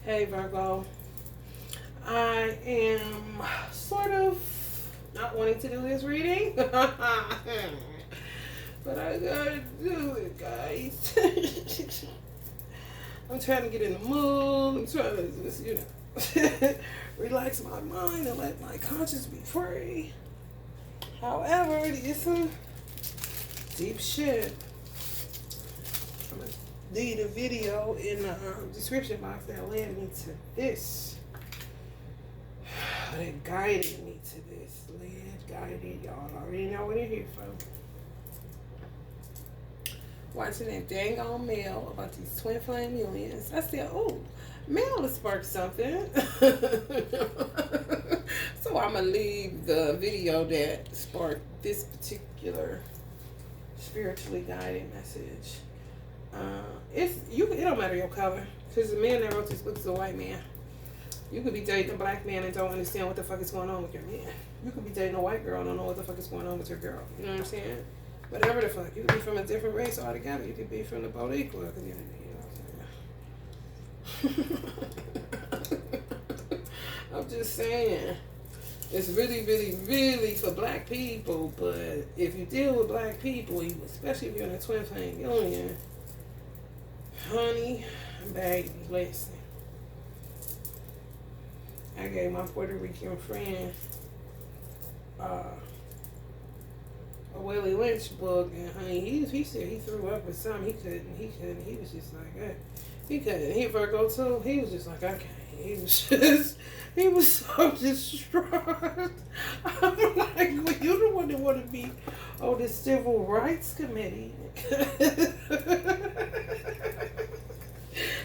Hey Virgo, I am sort of not wanting to do this reading, but I gotta do it, guys. I'm trying to get in the mood. I'm trying to just, relax my mind and let my conscience be free. However, it is some deep shit. I'm gonna leave a video in the description box that led me to this. That guided me to this. Guided. Y'all already know what it here from. Watching that dang on mail about these twin flame unions. I said, oh, mail to spark something. So I'm going to leave the video that sparked this particular spiritually guided message. It don't matter your color, because the man that wrote this book is a white man. You could be dating a black man and don't understand what the fuck is going on with your man. You could be dating a white girl and don't know what the fuck is going on with your girl. You know what I'm saying? Whatever the fuck. You could be from a different race altogether. You could be from the Boricua community. You know what I'm saying? I'm just saying. It's really, really, really for black people. But if you deal with black people, especially if you're in a twin flame union, honey, baby, listen. I gave my Puerto Rican friend a Willie Lynch book, and honey, he said he threw up with something. He couldn't. He was just like that. He couldn't. He Virgo too. He was just like, I can't. He was so distraught. I'm like, well, you the one that want to be on the civil rights committee.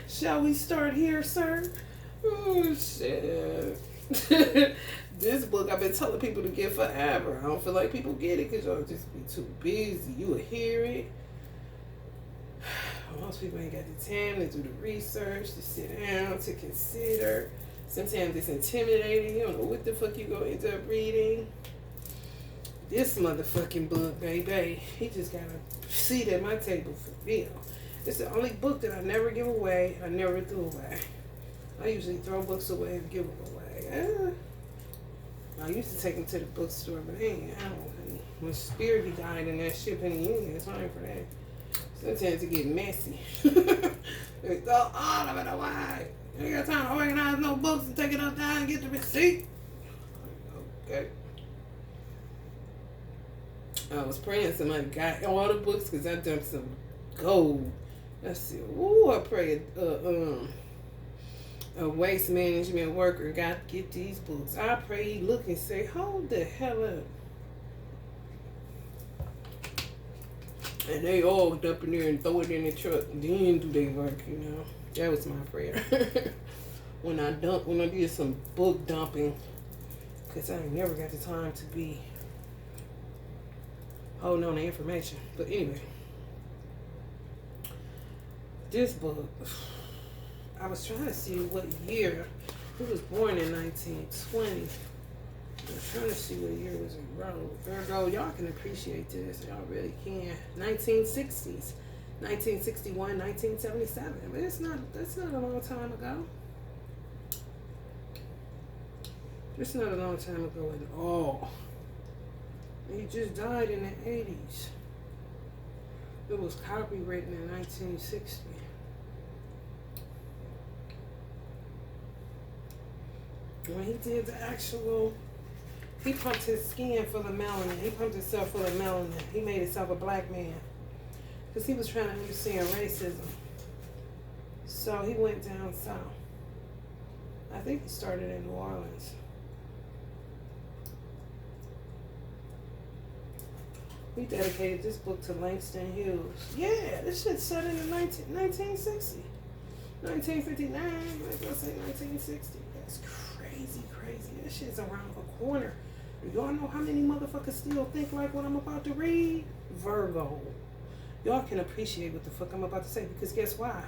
Shall we start here, sir? Oh, shit. This book I've been telling people to get forever. I don't feel like people get it because y'all just be too busy. You will hear it. Most people ain't got the time to do the research, to sit down, to consider. Sometimes it's intimidating. You don't know what the fuck you gonna end up reading. This motherfucking book, baby, he just got a seat at my table for real. It's the only book that I never give away. I never threw away. I usually throw books away and give them away. I used to take them to the bookstore, but I don't. When spirit be dying in that shit, honey, you ain't got time for that. Sometimes it get messy. They throw all of it away. You ain't got time to organize no books and take it up down and get the receipt. Okay. I was praying somebody got all the books because I dumped some gold. I said, ooh, I prayed a waste management worker got to get these books. I pray he look and say, hold the hell up. And they all dump in there and throw it in the truck. Then do they work, you know. That was my prayer. when I did some book dumping, because I never got the time to be holding on to information. But anyway, this book, I was trying to see what year. He was born in 1920. I was trying to see what year was in wrote. Virgo, y'all can appreciate this. Y'all really can. 1960s. 1961, 1977. But that's not a long time ago. It's not a long time ago at all. He just died in the 80s. It was copywritten in 1960. When he did the actual, he pumped his skin full of melanin. He pumped himself full of melanin. He made himself a black man. Because he was trying to understand racism. So he went down south. I think he started in New Orleans. He dedicated this book to Langston Hughes. Yeah, this shit's set in the 1960. 1959, let's go say 1960. That's crazy. That shit's around the corner. Y'all know how many motherfuckers still think like what I'm about to read? Virgo. Y'all can appreciate what the fuck I'm about to say, because guess why?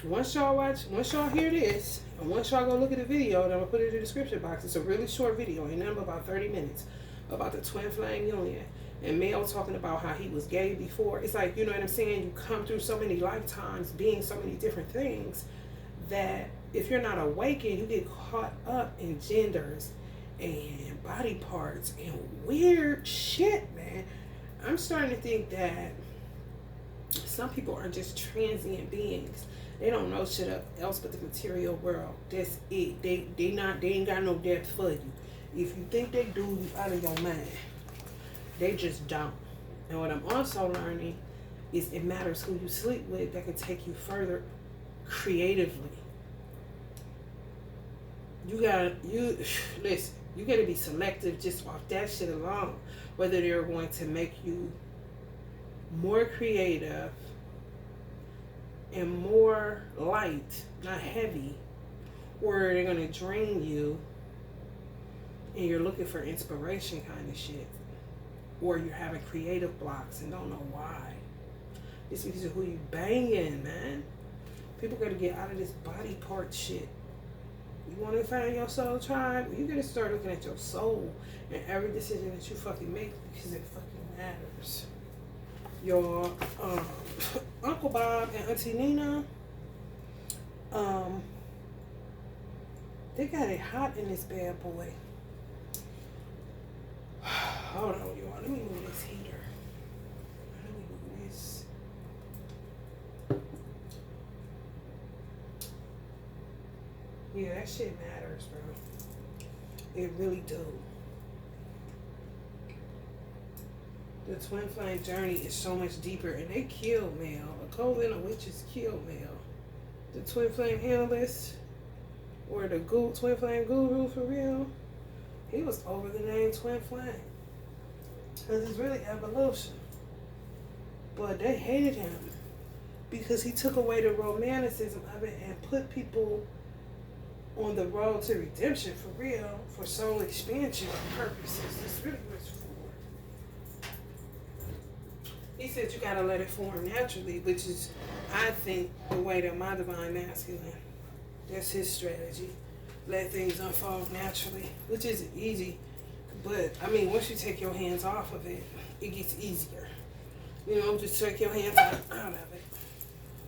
Once y'all hear this, and once y'all go look at the video, and I'm gonna put it in the description box. It's a really short video, ain't nothing but about 30 minutes, about the twin flame union. And Mel talking about how he was gay before. It's like, you know what I'm saying? You come through so many lifetimes being so many different things that if you're not awakened, you get caught up in genders and body parts and weird shit, man. I'm starting to think that some people are just transient beings. They don't know shit else but the material world. That's it. They ain't got no depth for you. If you think they do, you out of your mind. They just don't. And what I'm also learning is it matters who you sleep with that can take you further creatively. You gotta be selective just off that shit alone. Whether they're going to make you more creative and more light, not heavy, or they're gonna drain you and you're looking for inspiration kind of shit. Or you're having creative blocks and don't know why. It's because of who you banging, man. People gotta get out of this body part shit. You want to find your soul tribe? You gotta start looking at your soul and every decision that you fucking make because it fucking matters. Your Uncle Bob and Auntie Nina, they got it hot in this bad boy. Hold on, y'all. Let me move this heater. Let me move this. Yeah, that shit matters, bro. It really do. The twin flame journey is so much deeper, and they kill male. A coven of witches kill male. The twin flame analyst, or the twin flame guru for real, he was over the name twin flame. Because it's really evolution. But they hated him because he took away the romanticism of it and put people on the road to redemption for real, for soul expansion purposes. That's really what it's for. He said you gotta let it form naturally, which is, I think, the way that my divine masculine, that's his strategy. Let things unfold naturally, which isn't easy. But, I mean, once you take your hands off of it, it gets easier. You know, just take your hands out of it.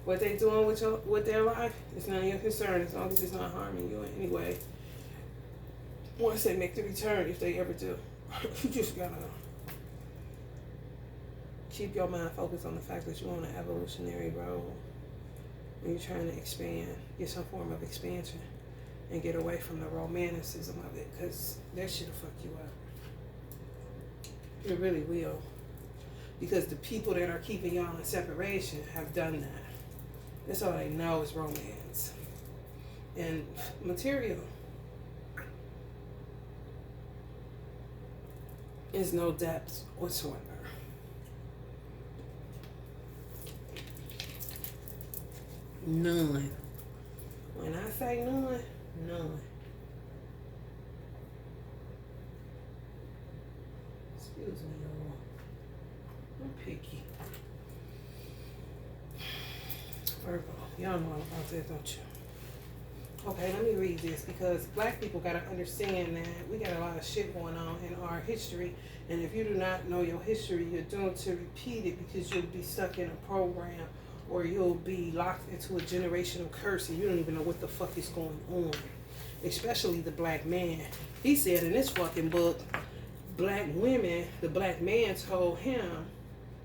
What they doing with their life, it's none of your concern as long as it's not harming you in any way. Once they make the return, if they ever do, you just gotta keep your mind focused on the fact that you're on an evolutionary road. When you're trying to expand, get some form of expansion, and get away from the romanticism of it, because that shit'll fuck you up. It really will. Because the people that are keeping y'all in separation have done that. That's all they know is romance. And material. Is no depth whatsoever. None. When I say none, none. Excuse me, y'all. I'm picky. Virgo, y'all know about that, don't you? Okay, let me read this because black people gotta understand that we got a lot of shit going on in our history, and if you do not know your history, you're doomed to repeat it because you'll be stuck in a program or you'll be locked into a generational curse and you don't even know what the fuck is going on. Especially the black man. He said in this fucking book, black women, the black man told him,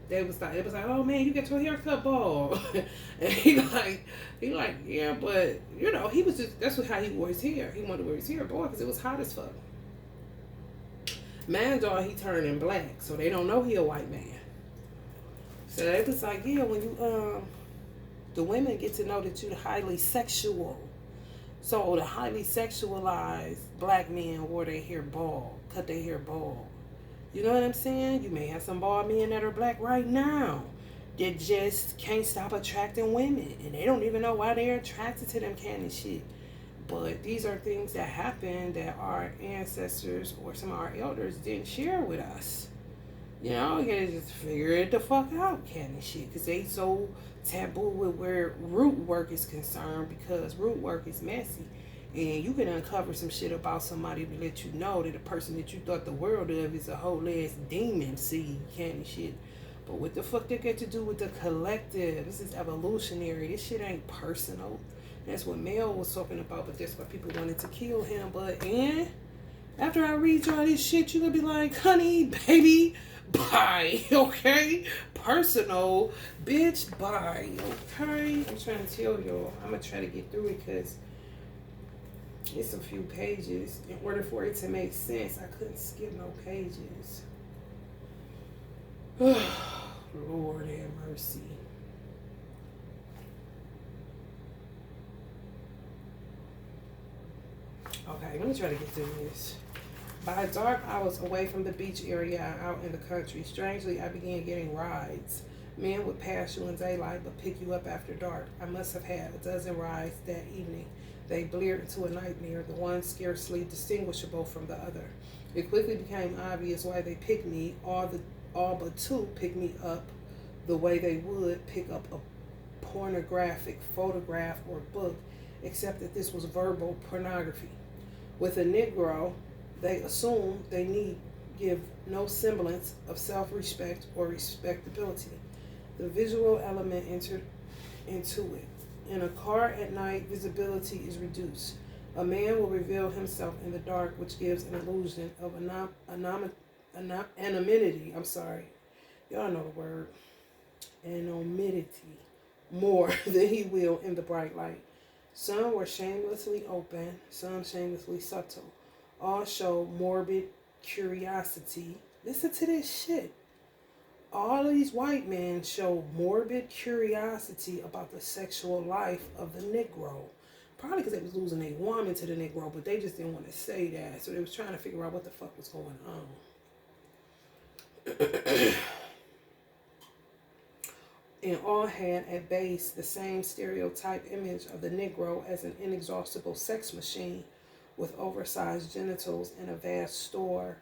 it was like, oh man, you get your haircut bald. And he like, yeah, but you know, he was just, that's how he wore his hair. He wanted to wear his hair bald because it was hot as fuck. Man, dog, he turned in black, so they don't know he a white man. So it was like, yeah, when you the women get to know that you're highly sexual. So the highly sexualized black men wore their hair bald, cut their hair bald. You know what I'm saying? You may have some bald men that are black right now that just can't stop attracting women. And they don't even know why they're attracted to them kind of shit. But these are things that happen that our ancestors or some of our elders didn't share with us. You know, you gotta just figure it the fuck out kind of shit. Because they so taboo with where root work is concerned, because root work is messy. And you can uncover some shit about somebody to let you know that the person that you thought the world of is a whole ass demon seed kind of shit. But what the fuck they got to do with the collective? This is evolutionary. This shit ain't personal. That's what Mel was talking about, but that's why people wanted to kill him. But and after I read y'all this shit, you gonna be like, honey, baby, bye, okay? Personal, bitch, bye, okay? I'm trying to tell y'all, I'm gonna try to get through it because it's a few pages. In order for it to make sense, I couldn't skip no pages. Lord have mercy. Okay, let me try to get through this. By dark, I was away from the beach area out in the country. Strangely, I began getting rides. Men would pass you in daylight but pick you up after dark. I must have had a dozen rides that evening. They bleared into a nightmare, the one scarcely distinguishable from the other. It quickly became obvious why they picked me. All but two picked me up the way they would pick up a pornographic photograph or book, except that this was verbal pornography. With a Negro, they assume they need give no semblance of self-respect or respectability. The visual element entered into it. In a car at night, visibility is reduced. A man will reveal himself in the dark, which gives an illusion of anonymity. I'm sorry. Y'all know the word. Anonymity. More than he will in the bright light. Some were shamelessly open, some shamelessly subtle. All show morbid curiosity. Listen to this shit. All of these white men show morbid curiosity about the sexual life of the Negro. Probably because they was losing a woman to the Negro, but they just didn't want to say that. So they was trying to figure out what the fuck was going on. And all had at base the same stereotype image of the Negro as an inexhaustible sex machine with oversized genitals and a vast store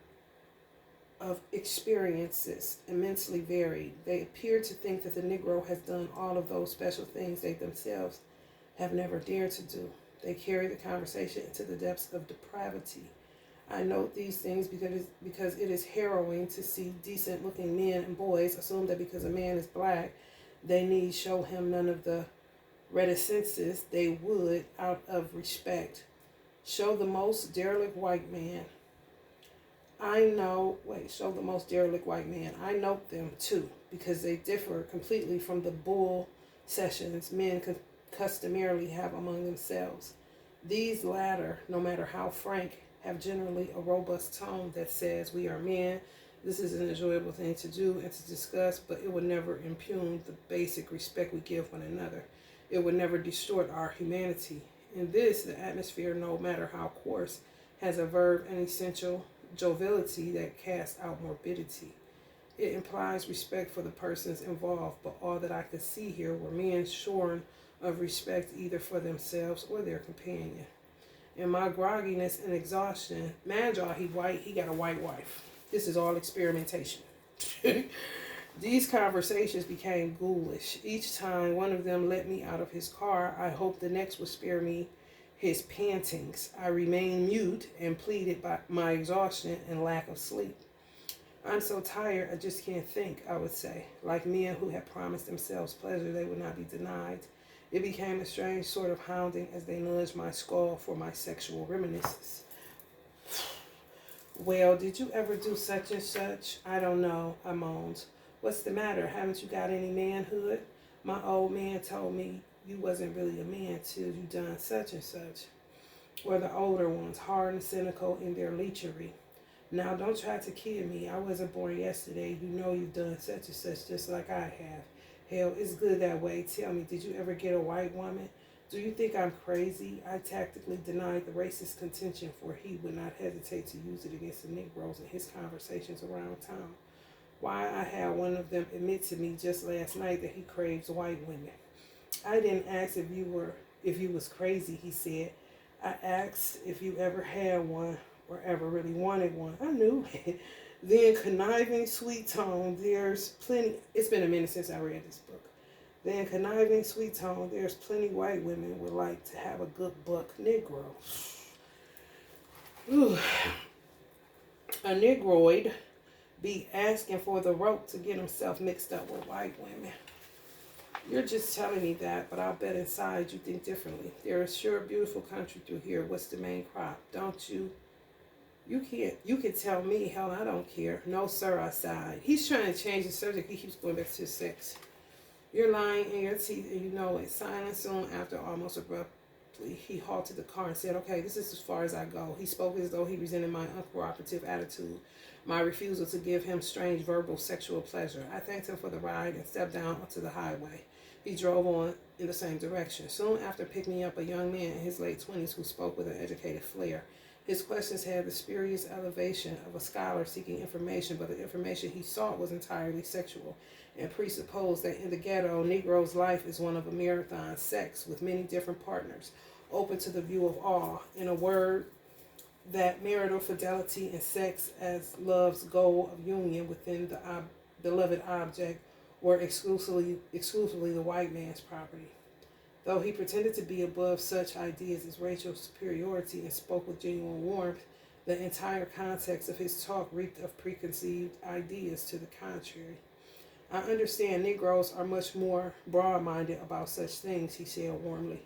of experiences, immensely varied. They appear to think that the Negro has done all of those special things they themselves have never dared to do. They carry the conversation into the depths of depravity. I note these things because it is harrowing to see decent-looking men and boys assume that because a man is black, they need show him none of the reticences they would out of respect. Show the most derelict white man. Show the most derelict white man. I note them too, because they differ completely from the bull sessions men customarily have among themselves. These latter, no matter how frank, have generally a robust tone that says, we are men, this is an enjoyable thing to do and to discuss, but it would never impugn the basic respect we give one another. It would never distort our humanity. In this, the atmosphere, no matter how coarse, has a verve and essential joviality that casts out morbidity. It implies respect for the persons involved, but all that I could see here were men shorn of respect either for themselves or their companion. In my grogginess and exhaustion, mind y'all, he white, he got a white wife. This is all experimentation. These conversations became ghoulish. Each time one of them let me out of his car, I hoped the next would spare me his pantings. I remained mute and pleaded by my exhaustion and lack of sleep. I'm so tired, I just can't think, I would say. Like men who had promised themselves pleasure they would not be denied. It became a strange sort of hounding as they nudged my skull for my sexual reminiscences. Well, did you ever do such and such? I don't know, I moaned. What's the matter? Haven't you got any manhood? My old man told me you wasn't really a man till you done such and such. Or the older ones, hard and cynical in their leechery. Now, don't try to kid me. I wasn't born yesterday. You know you've done such and such just like I have. Hell, it's good that way. Tell me, did you ever get a white woman? Do you think I'm crazy? I tactically denied the racist contention, for he would not hesitate to use it against the Negroes in his conversations around town. Why, I had one of them admit to me just last night that he craves white women. I didn't ask if you was crazy, he said. I asked if you ever had one or ever really wanted one. I knew it. Then conniving, sweet tone, there's plenty. It's been a minute since I read this book. Then conniving, sweet tone, there's plenty white women would like to have a good buck Negro. Ooh. A Negroid be asking for the rope to get himself mixed up with white women. You're just telling me that, but I'll bet inside you think differently. There is sure a beautiful country through here. What's the main crop? Don't you? You can tell me. Hell, I don't care. No, sir, I sighed. He's trying to change the subject. He keeps going back to sex. You're lying in your teeth and you know it. Silence soon after, almost abruptly, he halted the car and said, okay, this is as far as I go. He spoke as though he resented my uncooperative attitude, my refusal to give him strange verbal sexual pleasure. I thanked him for the ride and stepped down onto the highway. He drove on in the same direction. Soon after picked me up a young man in his late 20s who spoke with an educated flair. His questions had the spurious elevation of a scholar seeking information, but the information he sought was entirely sexual and presupposed that in the ghetto, Negro's life is one of a marathon sex with many different partners, open to the view of all. In a word, that marital fidelity and sex as love's goal of union within the beloved object were exclusively the white man's property. Though he pretended to be above such ideas as racial superiority and spoke with genuine warmth, the entire context of his talk reeked of preconceived ideas to the contrary. I understand Negroes are much more broad-minded about such things, he said warmly.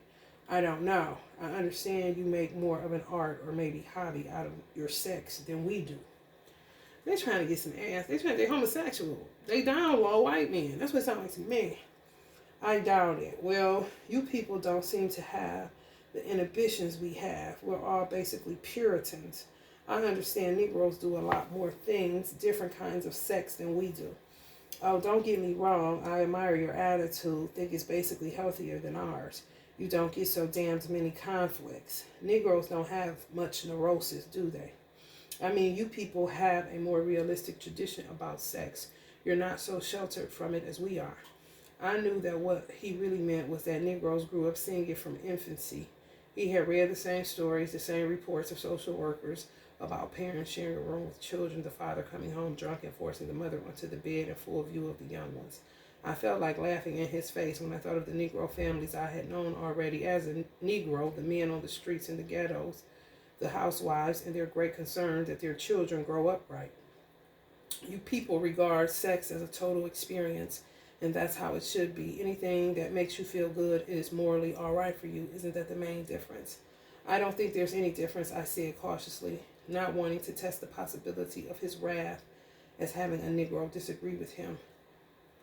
I don't know. I understand you make more of an art or maybe hobby out of your sex than we do. They're trying to get some ass. They're homosexual. They down low white men. That's what it sounds like to me. I doubt it. Well, you people don't seem to have the inhibitions we have. We're all basically Puritans. I understand Negroes do a lot more things, different kinds of sex than we do. Oh, don't get me wrong. I admire your attitude. Think it's basically healthier than ours. You don't get so damned many conflicts. Negroes don't have much neurosis, do they? I mean, you people have a more realistic tradition about sex. You're not so sheltered from it as we are. I knew that what he really meant was that Negroes grew up seeing it from infancy. He had read the same stories, the same reports of social workers about parents sharing a room with children, the father coming home drunk and forcing the mother onto the bed in full view of the young ones. I felt like laughing in his face when I thought of the Negro families I had known already as a Negro, the men on the streets in the ghettos, the housewives, and their great concern that their children grow up right. You people regard sex as a total experience, and that's how it should be. Anything that makes you feel good is morally all right for you. Isn't that the main difference? I don't think there's any difference, I said cautiously, not wanting to test the possibility of his wrath as having a Negro disagree with him.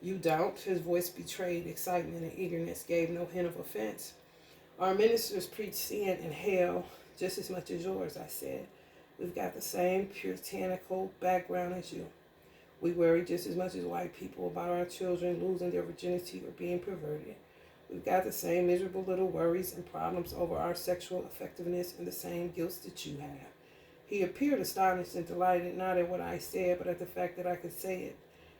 You don't? His voice betrayed excitement and eagerness, gave no hint of offense. Our ministers preach sin and hell just as much as yours, I said. We've got the same puritanical background as you. We worry just as much as white people about our children losing their virginity or being perverted. We've got the same miserable little worries and problems over our sexual effectiveness and the same guilt that you have. He appeared astonished and delighted, not at what I said, but at the fact that I could say it.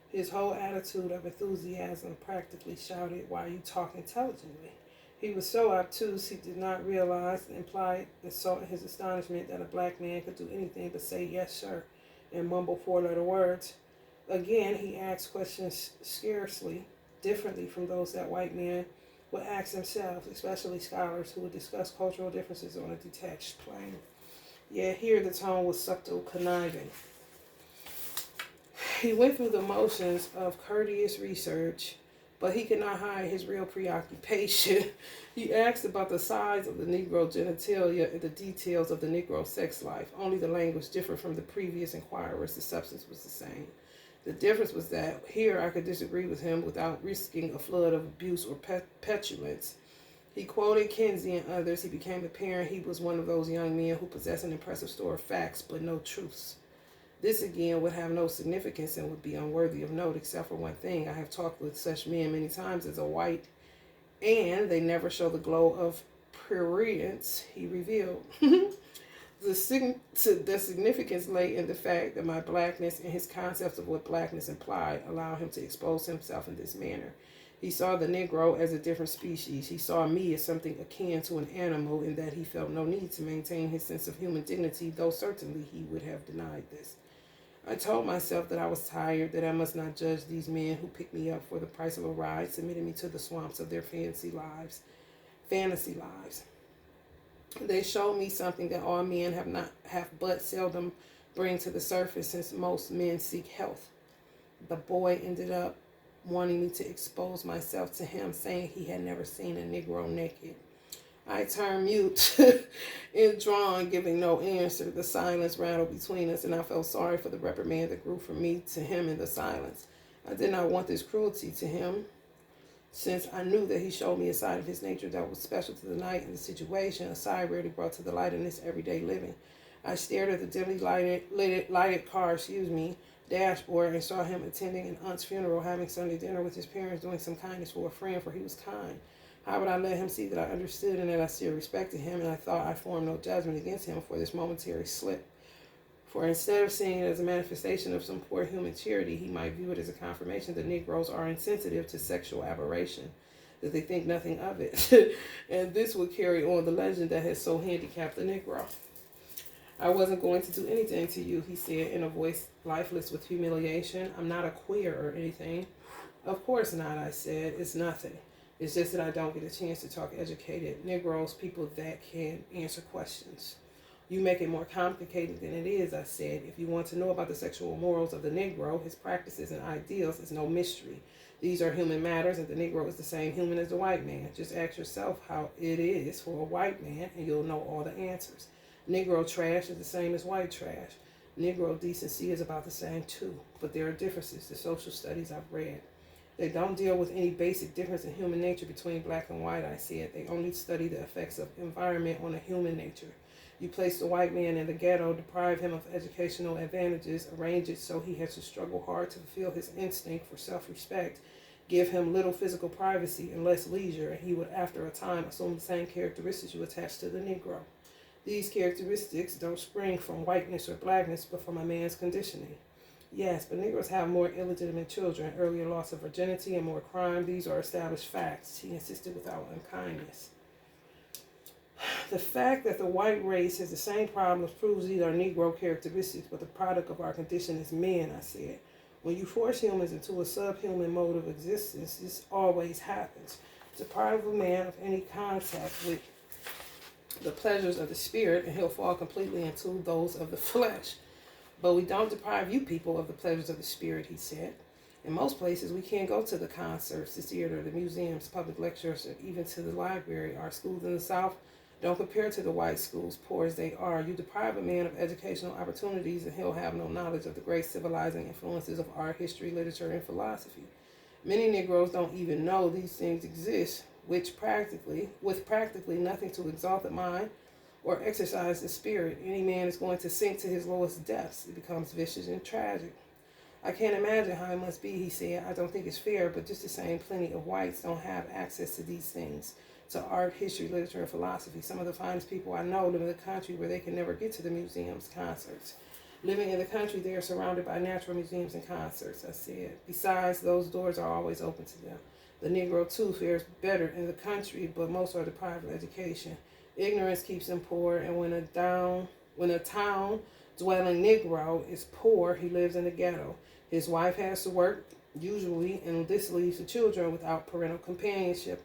His whole attitude of enthusiasm practically shouted, "Why you talk intelligently?" He was so obtuse he did not realize the implied insult in his astonishment that a black man could do anything but say yes, sir, and mumble four-letter words. Again, he asked questions scarcely differently from those that white men would ask themselves, especially scholars who would discuss cultural differences on a detached plane. Yet here the tone was subtle, conniving. He went through the motions of courteous research, but he could not hide his real preoccupation. He asked about the size of the Negro genitalia and the details of the Negro sex life. Only the language differed from the previous inquirers. The substance was the same. The difference was that here I could disagree with him without risking a flood of abuse or petulance. He quoted Kinsey and others. He became apparent he was one of those young men who possess an impressive store of facts but no truths. This again would have no significance and would be unworthy of note except for one thing. I have talked with such men many times as a white, and they never show the glow of prurience, he revealed. The significance lay in the fact that my blackness and his concepts of what blackness implied allowed him to expose himself in this manner. He saw the Negro as a different species. He saw me as something akin to an animal in that he felt no need to maintain his sense of human dignity, though certainly he would have denied this. I told myself that I was tired, that I must not judge these men who picked me up for the price of a ride, submitted me to the swamps of their fantasy lives. They showed me something that all men have but seldom bring to the surface, since most men seek health. The boy ended up wanting me to expose myself to him, saying he had never seen a Negro naked. I turned mute and drawn, giving no answer. The silence rattled between us, and I felt sorry for the reprimand that grew from me to him in the silence. I did not want this cruelty to him, since I knew that he showed me a side of his nature that was special to the night and the situation, a side rarely brought to the light in this everyday living. I stared at the dimly lighted car, dashboard, and saw him attending an aunt's funeral, having Sunday dinner with his parents, doing some kindness for a friend, for he was kind. How would I let him see that I understood and that I still respected him, and I thought I formed no judgment against him for this momentary slip? For instead of seeing it as a manifestation of some poor human charity, he might view it as a confirmation that Negroes are insensitive to sexual aberration, that they think nothing of it. And this would carry on the legend that has so handicapped the Negro. I wasn't going to do anything to you, he said in a voice lifeless with humiliation. I'm not a queer or anything. Of course not, I said. It's nothing. It's just that I don't get a chance to talk educated Negroes, people that can answer questions. You make it more complicated than it is, I said. If you want to know about the sexual morals of the Negro, his practices and ideals, it's no mystery. These are human matters, and the Negro is the same human as the white man. Just ask yourself how it is for a white man, and you'll know all the answers. Negro trash is the same as white trash. Negro decency is about the same too, but there are differences, the social studies I've read. They don't deal with any basic difference in human nature between black and white, I said. They only study the effects of environment on a human nature. You place the white man in the ghetto, deprive him of educational advantages, arrange it so he has to struggle hard to fulfill his instinct for self-respect, give him little physical privacy and less leisure, and he would, after a time, assume the same characteristics you attach to the Negro. These characteristics don't spring from whiteness or blackness, but from a man's conditioning. Yes, but Negroes have more illegitimate children, earlier loss of virginity, and more crime. These are established facts, he insisted without unkindness. The fact that the white race has the same problems proves these are Negro characteristics, but the product of our condition as men, I said. When you force humans into a subhuman mode of existence, this always happens. Deprive a man of any contact with the pleasures of the spirit, and he'll fall completely into those of the flesh. But we don't deprive you people of the pleasures of the spirit, he said. In most places, we can't go to the concerts, the theater, the museums, public lectures, or even to the library. Our schools in the South don't compare to the white schools, poor as they are. You deprive a man of educational opportunities, and he'll have no knowledge of the great civilizing influences of art, history, literature, and philosophy. Many Negroes don't even know these things exist, with practically nothing to exalt the mind or exercise the spirit. Any man is going to sink to his lowest depths. It becomes vicious and tragic. I can't imagine how it must be, he said. I don't think it's fair, but just the same, plenty of whites don't have access to these things, to art, history, literature, and philosophy. Some of the finest people I know live in the country where they can never get to the museums, concerts. Living in the country, they are surrounded by natural museums and concerts, I said. Besides, those doors are always open to them. The Negro, too, fares better in the country, but most are deprived of education. Ignorance keeps him poor, and when a town-dwelling Negro is poor, he lives in the ghetto. His wife has to work, usually, and this leaves the children without parental companionship.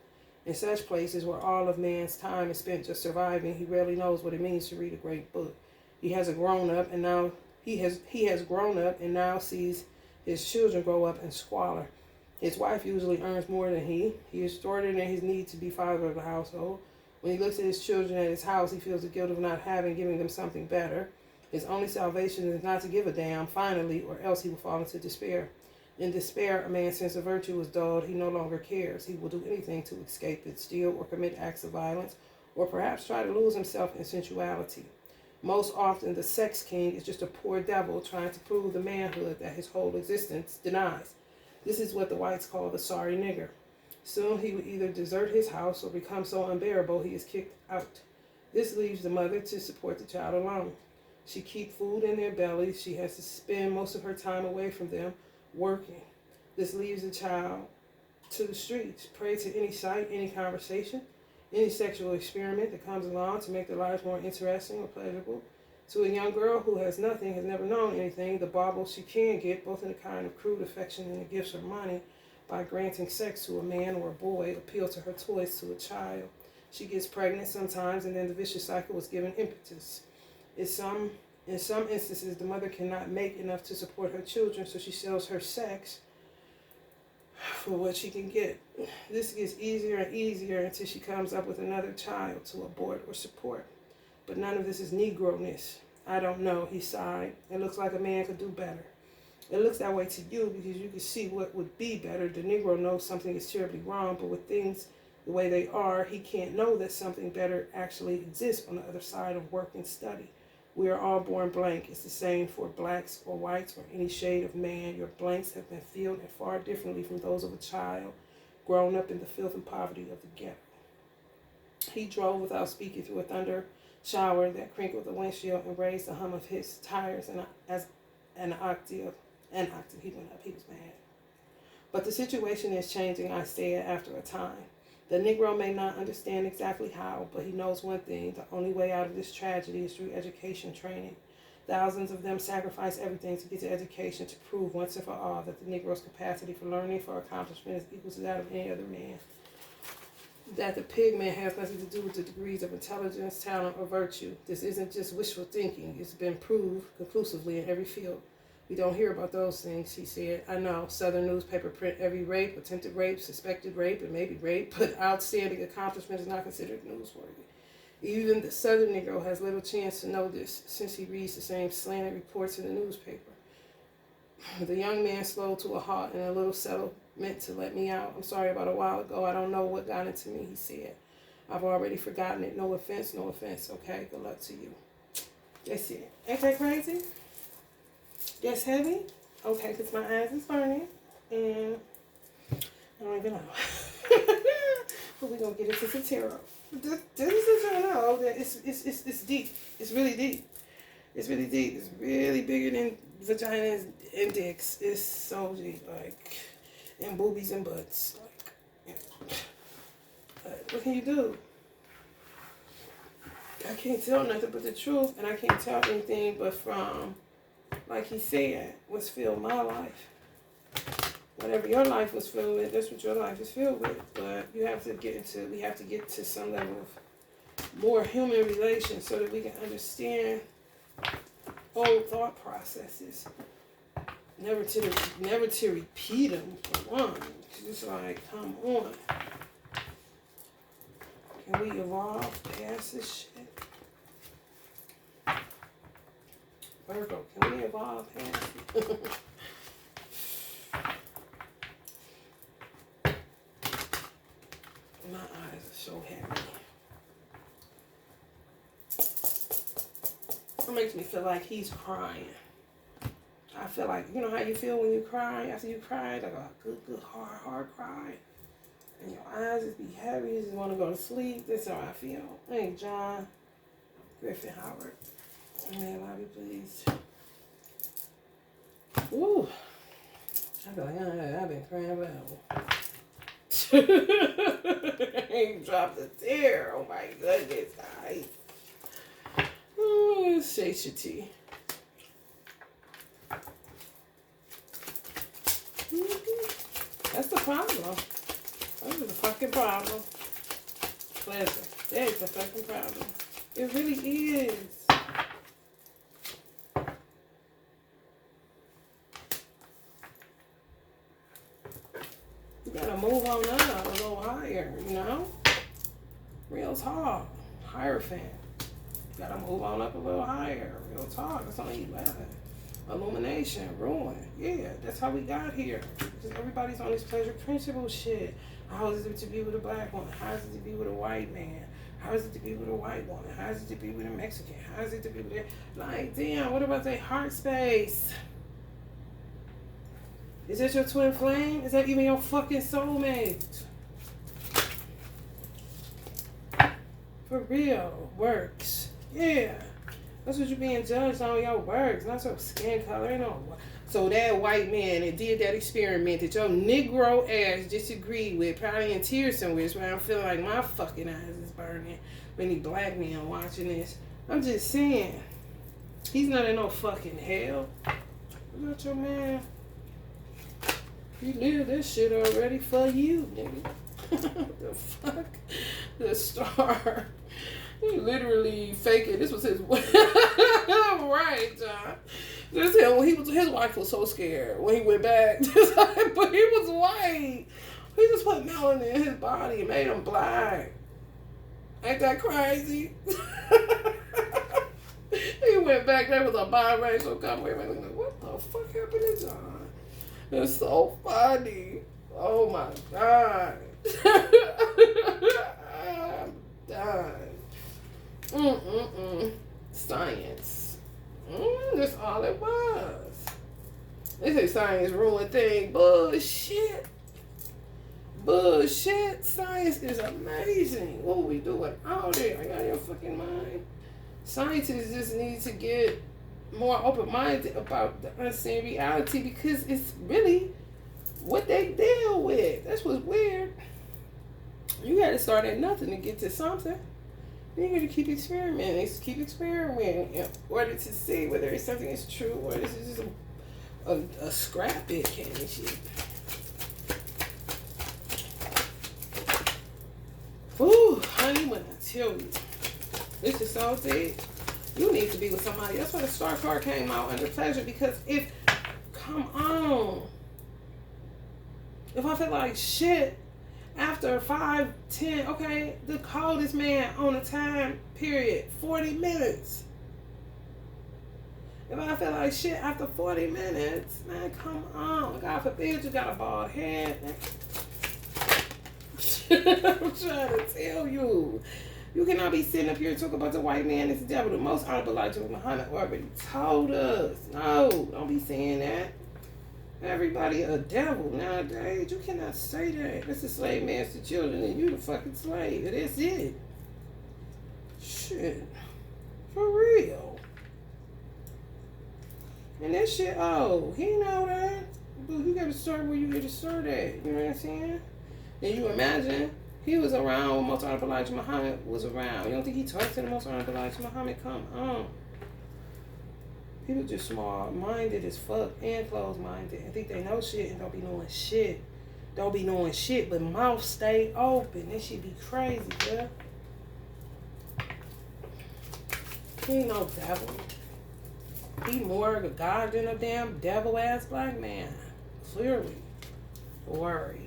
In such places where all of man's time is spent just surviving, he rarely knows what it means to read a great book. He has grown up and now sees his children grow up in squalor. His wife usually earns more than he. He is thwarted in his need to be father of the household. When he looks at his children at his house, he feels the guilt of not giving them something better. His only salvation is not to give a damn, finally, or else he will fall into despair. In despair, a man's sense of virtue is dulled. He no longer cares. He will do anything to escape it, steal or commit acts of violence, or perhaps try to lose himself in sensuality. Most often, the sex king is just a poor devil trying to prove the manhood that his whole existence denies. This is what the whites call the sorry nigger. Soon he will either desert his house or become so unbearable he is kicked out. This leaves the mother to support the child alone. She keeps food in their bellies. She has to spend most of her time away from them, working. This leaves the child to the streets, prey to any sight, any conversation, any sexual experiment that comes along to make their lives more interesting or pleasurable. To a young girl who has nothing, has never known anything, the baubles she can get, both in the kind of crude affection and the gifts of money, by granting sex to a man or a boy, appeal to her toys to a child. She gets pregnant sometimes, and then the vicious cycle is given impetus. In some instances, the mother cannot make enough to support her children, so she sells her sex for what she can get. This gets easier and easier until she comes up with another child to abort or support. But none of this is Negro-ness. I don't know, he sighed. It looks like a man could do better. It looks that way to you because you can see what would be better. The Negro knows something is terribly wrong, but with things the way they are, he can't know that something better actually exists on the other side of work and study. We are all born blank. It's the same for blacks or whites or any shade of man. Your blanks have been filled and far differently from those of a child grown up in the filth and poverty of the ghetto. He drove without speaking through a thunder shower that crinkled the windshield and raised the hum of his tires, and as an octave, he went up. He was mad. But the situation is changing, I said, after a time. The Negro may not understand exactly how, but he knows one thing. The only way out of this tragedy is through education training. Thousands of them sacrifice everything to get to education to prove once and for all that the Negro's capacity for learning, for accomplishment, is equal to that of any other man. That the pigment has nothing to do with the degrees of intelligence, talent, or virtue. This isn't just wishful thinking. It's been proved conclusively in every field. We don't hear about those things, he said. I know, Southern newspaper print every rape, attempted rape, suspected rape, and maybe rape, but outstanding accomplishment is not considered newsworthy. Even the Southern Negro has little chance to know this, since he reads the same slanted reports in the newspaper. The young man slowed to a halt and a little settlement to let me out. I'm sorry about a while ago. I don't know what got into me, he said. I've already forgotten it. No offense, okay? Good luck to you. That's it. Ain't that crazy? That's heavy? Okay, because my eyes is burning. And I don't even know. But we're going to get into some tarot. This is, I know, it's deep. It's really deep. It's really deep. It's really bigger than vaginas and dicks. It's so deep, like, and boobies and butts. Like, yeah. But what can you do? I can't tell nothing but the truth, and I can't tell anything but from, like he said, what's filled my life. Whatever your life was filled with, that's what your life is filled with. But you have to we have to get to some level of more human relations so that we can understand old thought processes. Never to repeat them for one. It's just like, come on. Can we evolve past this shit? Virgo, can we evolve past it? My eyes are so heavy. It makes me feel like he's crying. I feel like, you know how you feel when you cry? After you cry, like a good, hard cry. And your eyes just be heavy. You just want to go to sleep. That's how I feel. Hey, John Griffin Howard. Man, lobby, please. Ooh. I feel like I've been crying well. He dropped a tear. Oh my goodness, guys. Oh, shake your tea. That's the problem. That's the fucking problem. Pleasure. That is the fucking problem. It really is. You gotta move on up a little higher, you know? Real talk. Hierophant. You gotta move on up a little higher. Real talk. That's on 11. Illumination. Ruin. Yeah, that's how we got here. Because everybody's on this pleasure principle shit. How is it to be with a black woman? How is it to be with a white man? How is it to be with a white woman? How is it to be with a Mexican? How is it to be with a... Like, damn, what about their heart space? Is that your twin flame? Is that even your fucking soulmate? For real. Works. Yeah. That's what you're being judged on, your works, not your skin color. No. So that white man that did that experiment that your Negro ass disagreed with, probably in tears somewhere, is where I'm feeling like my fucking eyes is burning. Many black men watching this. I'm just saying, he's not in no fucking hell. What about your man? You lived this shit already for you, nigga. The fuck? The star. He literally faking. This was his right, John. Just him when his wife was so scared when he went back. But he was white. He just put melanin in his body and made him black. Ain't that crazy? He went back. There was a biracial couple. Everybody like, what the fuck happened to John? It's so funny. Oh my god. I'm done. Science. That's all it was. They say science ruined thing. Bullshit. Bullshit. Science is amazing. What are we doing out there? I got your fucking mind. Scientists just need to get more open-minded about the unseen reality because it's really what they deal with. That's what's weird. You got to start at nothing to get to something. You got to keep experimenting. Keep experimenting in order to see whether something is true or this is just a scrap bit candy shit. Ooh, honey, when I tell you, this is so thick. You need to be with somebody. That's why the star card came out under pleasure because come on. If I feel like shit after 5, 10, okay, the coldest man on the time period, 40 minutes. If I feel like shit after 40 minutes, man, come on. God forbid you got a bald head. I'm trying to tell you. You cannot be sitting up here talking about the white man is the devil. The most honorable Elijah Muhammad already told us. No, don't be saying that. Everybody a devil nowadays. You cannot say that. That's the slave master children and you the fucking slave. That's it. Shit. For real. And that shit, he know that. But you gotta start where you gotta start at. You know what I'm saying? And you imagine he was around when Most Honorable Elijah Muhammad was around. You don't think he talked to the Most Honorable Elijah Muhammad? Come on. People just small-minded as fuck and closed-minded and think they know shit and don't be knowing shit. Don't be knowing shit, but mouth stay open. This shit be crazy, yeah. He ain't no devil. He more of a god than a damn devil-ass black man. Clearly. Worry.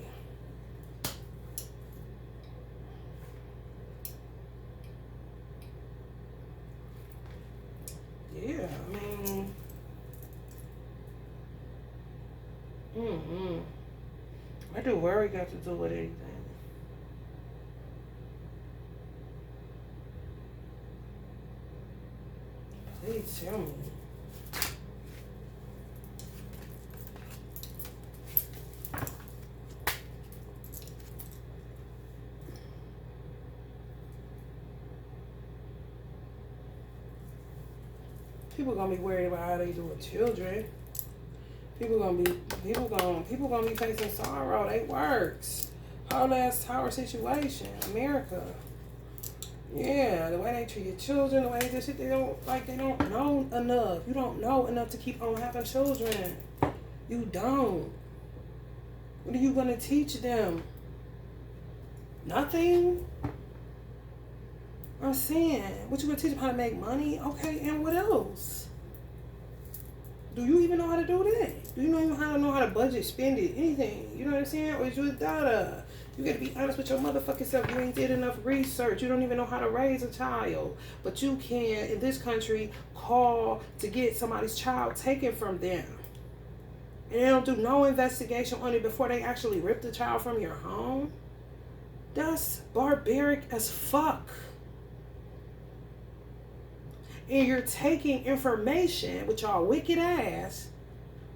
Yeah, I mean, what do worry got to do with anything? Please tell me. People gonna be worried about how they do with children. People gonna be facing sorrow. They works. Whole ass tower situation. America. Yeah, the way they treat your children, the way they do shit, they don't know enough. You don't know enough to keep on having children. You don't. What are you gonna teach them? Nothing? I'm saying, what you gonna teach them how to make money? Okay, and what else? Do you even know how to do that? Do you even know how to budget, spend it, anything? You know what I'm saying? Or is you a daughter? You gotta be honest with your motherfucking self. You ain't did enough research. You don't even know how to raise a child. But you can, in this country, call to get somebody's child taken from them. And they don't do no investigation on it before they actually rip the child from your home. That's barbaric as fuck. And you're taking information with y'all wicked ass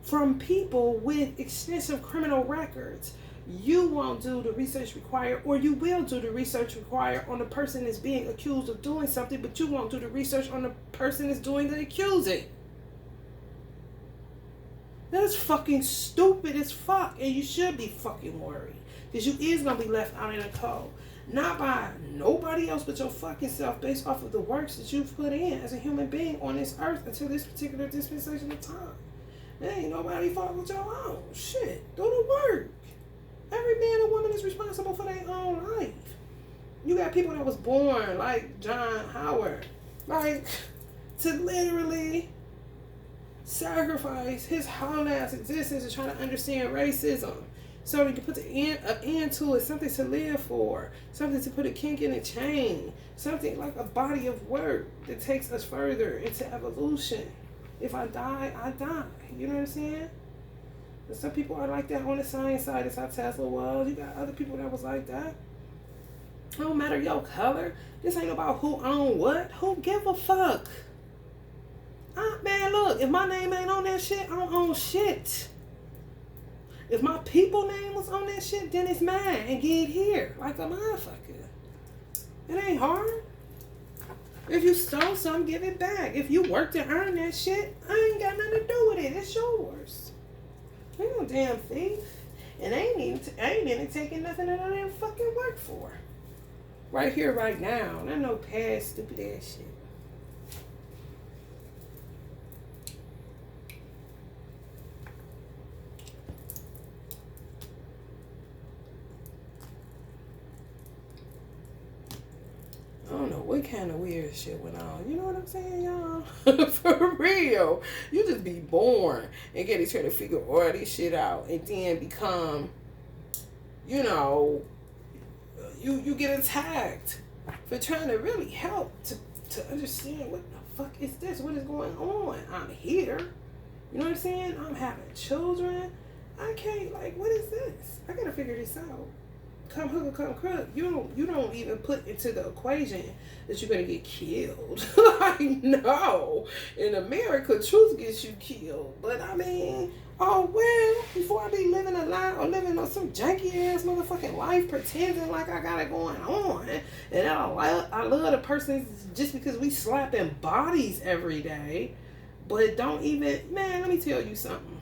from people with extensive criminal records. You won't do the research required, or you will do the research required on the person that's being accused of doing something, but you won't do the research on the person that's doing the accusing. That is fucking stupid as fuck, and you should be fucking worried, because you is going to be left out in the cold. Not by nobody else but your fucking self, based off of the works that you've put in as a human being on this earth until this particular dispensation of time. There ain't nobody fault with your own. Shit, do the work. Every man and woman is responsible for their own life. You got people that was born like John Howard, like, to literally sacrifice his whole ass existence to try to understand racism. So we can put an end to it, something to live for, something to put a kink in a chain, something like a body of work that takes us further into evolution. If I die, I die. You know what I'm saying? And some people are like that on the science side. That's how Tesla was. You got other people that was like that. It don't matter your color. This ain't about who own what. Who give a fuck? Man, look, if my name ain't on that shit, I don't own shit. If my people name was on that shit, then it's mine and get here like a motherfucker. It ain't hard. If you stole something, give it back. If you worked to earn that shit, I ain't got nothing to do with it. It's yours. I ain't no damn thief. And I ain't even taking nothing that I didn't fucking work for. Right here, right now. Not no past stupid ass shit. I don't know what kind of weird shit went on. You know what I'm saying, y'all? For real. You just be born and get to try to figure all this shit out and then become, you know, you get attacked for trying to really help to understand what the fuck is this? What is going on? I'm here. You know what I'm saying? I'm having children. I can't, like, what is this? I gotta figure this out. Come hook or come crook. You don't even put into the equation that you're gonna get killed. Like, no. In America, truth gets you killed. But I mean, oh well, before I be living a lie or living on some janky ass motherfucking life pretending like I got it going on. And I love the person just because we slapping bodies every day. But don't even, man, let me tell you something.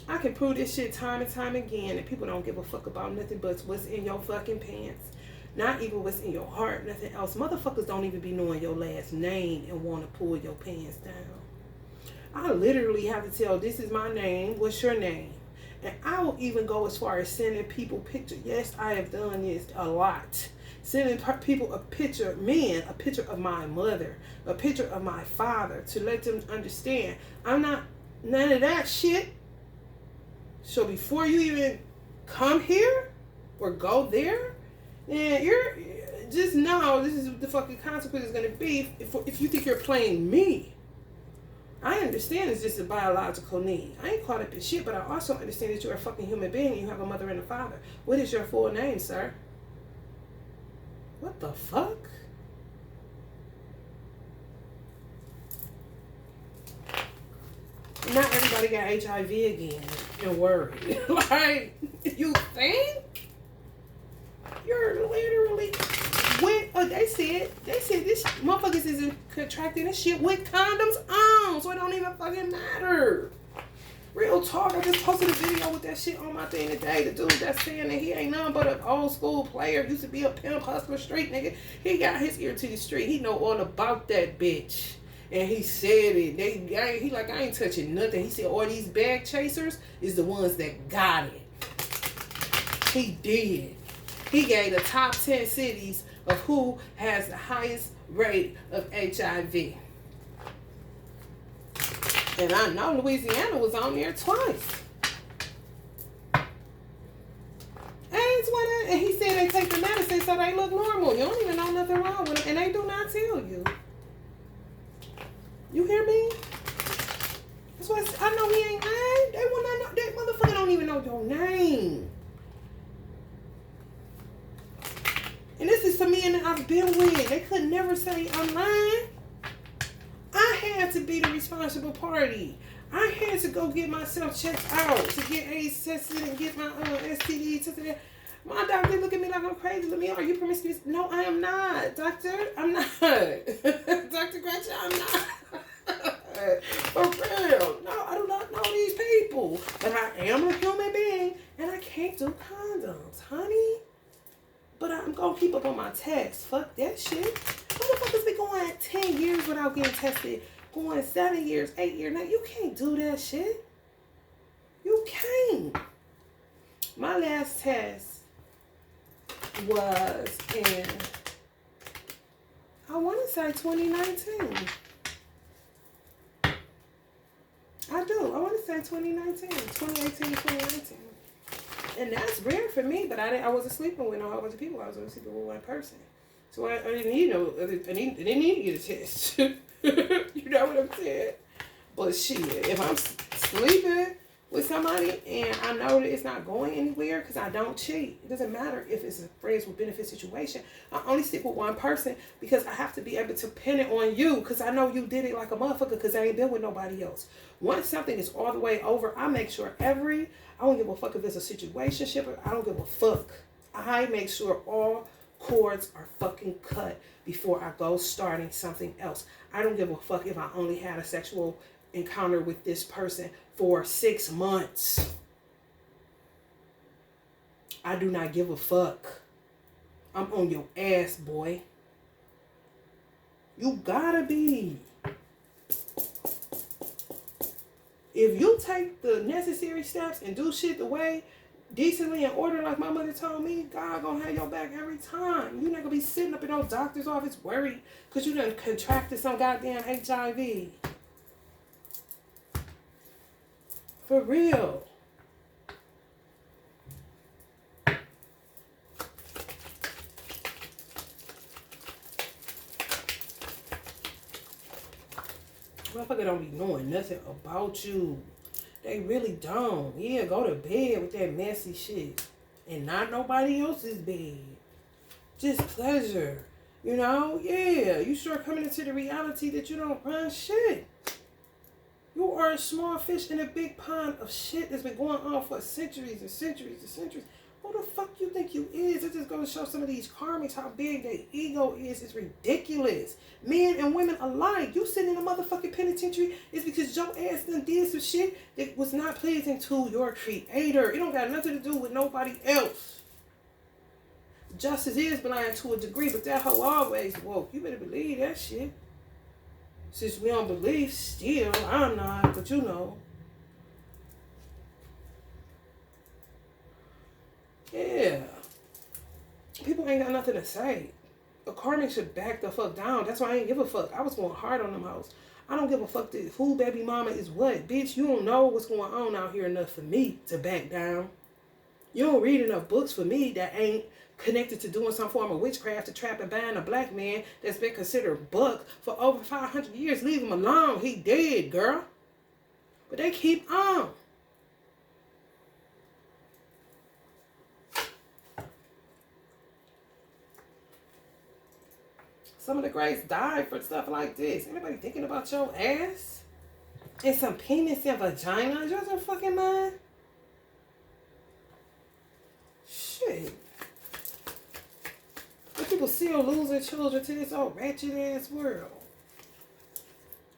I can prove this shit time and time again that people don't give a fuck about nothing but what's in your fucking pants. Not even what's in your heart, nothing else. Motherfuckers don't even be knowing your last name and want to pull your pants down. I literally have to tell, this is my name, what's your name? And I will even go as far as sending people pictures. Yes, I have done this a lot. Sending people a picture, men, a picture of my mother, a picture of my father to let them understand I'm not none of that shit. So before you even come here or go there, then you're just know this is what the fucking consequence is going to be if you think you're playing me. I understand it's just a biological need. I ain't caught up in shit, but I also understand that you're a fucking human being and you have a mother and a father. What is your full name, sir? What the fuck? Not everybody got HIV again and worried. Like, you think? You're literally with, they said this motherfuckers isn't contracting this shit with condoms on, so it don't even fucking matter. Real talk, I just posted a video with that shit on my thing today. The dude that's saying that he ain't nothing but an old school player, used to be a pimp, hustler, street nigga. He got his ear to the street. He know all about that bitch. And he said it. He like, I ain't touching nothing. He said all these bag chasers is the ones that got it. He did. He gave the top 10 cities of who has the highest rate of HIV. And I know Louisiana was on there twice. And he said they take the medicine so they look normal. You don't even know nothing wrong with them. And they do not tell you. You hear me? That's why I know he ain't lying. They will not know. That motherfucker don't even know your name. And this is some men that I've been with. They could never say I'm lying. I had to be the responsible party. I had to go get myself checked out to get AIDS tested and get my STD tested. My doctor look at me like I'm crazy. Let me, are you promiscuous? No, I am not, doctor. I'm not. Dr. Gretchen, I'm not. For real. No, I do not know these people. But I am a human being and I can't do condoms, honey. But I'm going to keep up on my tests. Fuck that shit. Motherfuckers be going 10 years without getting tested. Going 7 years, 8 years. Now, you can't do that shit. You can't. My last test was in, I want to say 2019. I say 2019, 2018, 2019. And that's rare for me, but I wasn't sleeping with a whole bunch of people. I was only sleeping with one person. So I didn't need I didn't need to get a test. You know what I'm saying? But shit, if I'm sleeping with somebody and I know that it's not going anywhere because I don't cheat, it doesn't matter if it's a friends with benefit situation. I only stick with one person because I have to be able to pin it on you because I know you did it like a motherfucker because I ain't been with nobody else. Once something is all the way over, I make sure I don't give a fuck if it's a situationship or I don't give a fuck. I make sure all cords are fucking cut before I go starting something else. I don't give a fuck if I only had a sexual encounter with this person for 6 months. I do not give a fuck. I'm on your ass, boy. You gotta be. If you take the necessary steps and do shit the way decently in order like my mother told me, God gonna have your back every time. You're not gonna be sitting up in no doctor's office worried because you done contracted some goddamn HIV. For real. Motherfucker don't be knowing nothing about you. They really don't. Yeah, go to bed with that messy shit. And not nobody else's bed. Just pleasure. You know? Yeah. You start coming into the reality that you don't run shit. You are a small fish in a big pond of shit that's been going on for centuries and centuries and centuries. Who the fuck you think you is? It just goes to show some of these karmics how big their ego is. It's ridiculous. Men and women alike. You sitting in a motherfucking penitentiary is because your ass done did some shit that was not pleasing to your creator. It don't got nothing to do with nobody else. Justice is blind to a degree, but that hoe always woke. You better believe that shit. Since we don't believe still, I'm not, but you know. Yeah. People ain't got nothing to say. A karmic should back the fuck down. That's why I ain't give a fuck. I was going hard on them hoes. I don't give a fuck that who baby mama is what. Bitch, you don't know what's going on out here enough for me to back down. You don't read enough books for me that ain't connected to doing some form of witchcraft to trap and bind a black man that's been considered buck for over 500 years. Leave him alone. He dead, girl. But they keep on. Some of the greats died for stuff like this. Anybody thinking about your ass? And some penis and vagina? Is yours a fucking mind? Shit. But people still losing children to this old ratchet ass world.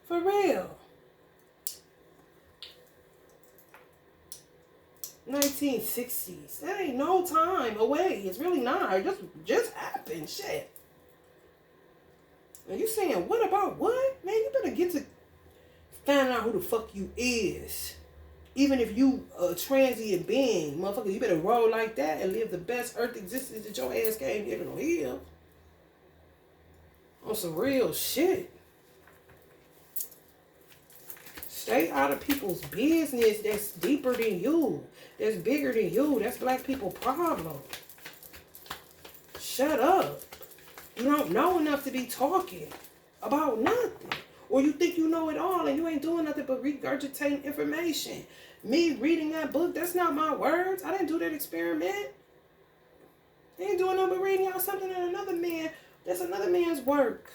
For real. 1960s. That ain't no time away. It's really not. It just happened. Shit. And you saying, what about what? Man, you better get to finding out who the fuck you is. Even if you a transient being, motherfucker, you better roll like that and live the best earth existence that your ass came here to live. On some real shit. Stay out of people's business that's deeper than you. That's bigger than you. That's black people problem. Shut up. You don't know enough to be talking about nothing. Or you think you know it all and you ain't doing nothing but regurgitating information. Me reading that book, that's not my words. I didn't do that experiment. I ain't doing nothing but reading out something in another man. That's another man's work.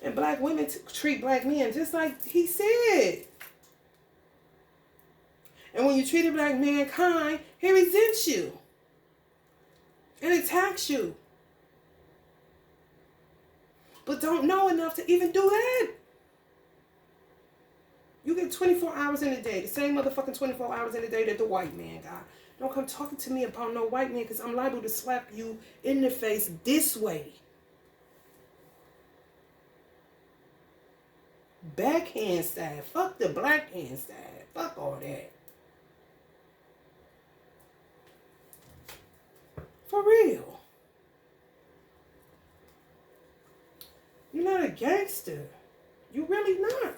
And black women treat black men just like he said. And when you treat a black man kind, he resents you. And attacks you. But don't know enough to even do that. You get 24 hours in a day. The same motherfucking 24 hours in a day that the white man got. Don't come talking to me about no white man because I'm liable to slap you in the face this way. Backhand style. Fuck the black hand style. Fuck all that. For real. sister. You really not.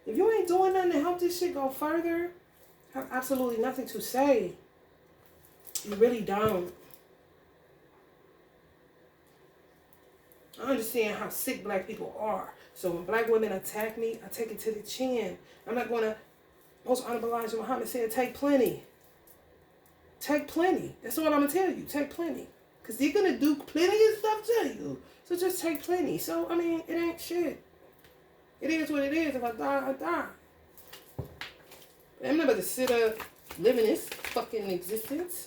If you ain't doing nothing to help this shit go further, I have absolutely nothing to say. You really don't. I understand how sick black people are. So when black women attack me, I take it to the chin. I'm not going to, most honorable Elijah Muhammad said, take plenty. Take plenty. That's what I'm going to tell you. Take plenty. Because they're going to do plenty of stuff to you. So just take plenty. So, I mean, it ain't shit. It is what it is. If I die, I die. But I'm not about to sit up living this fucking existence.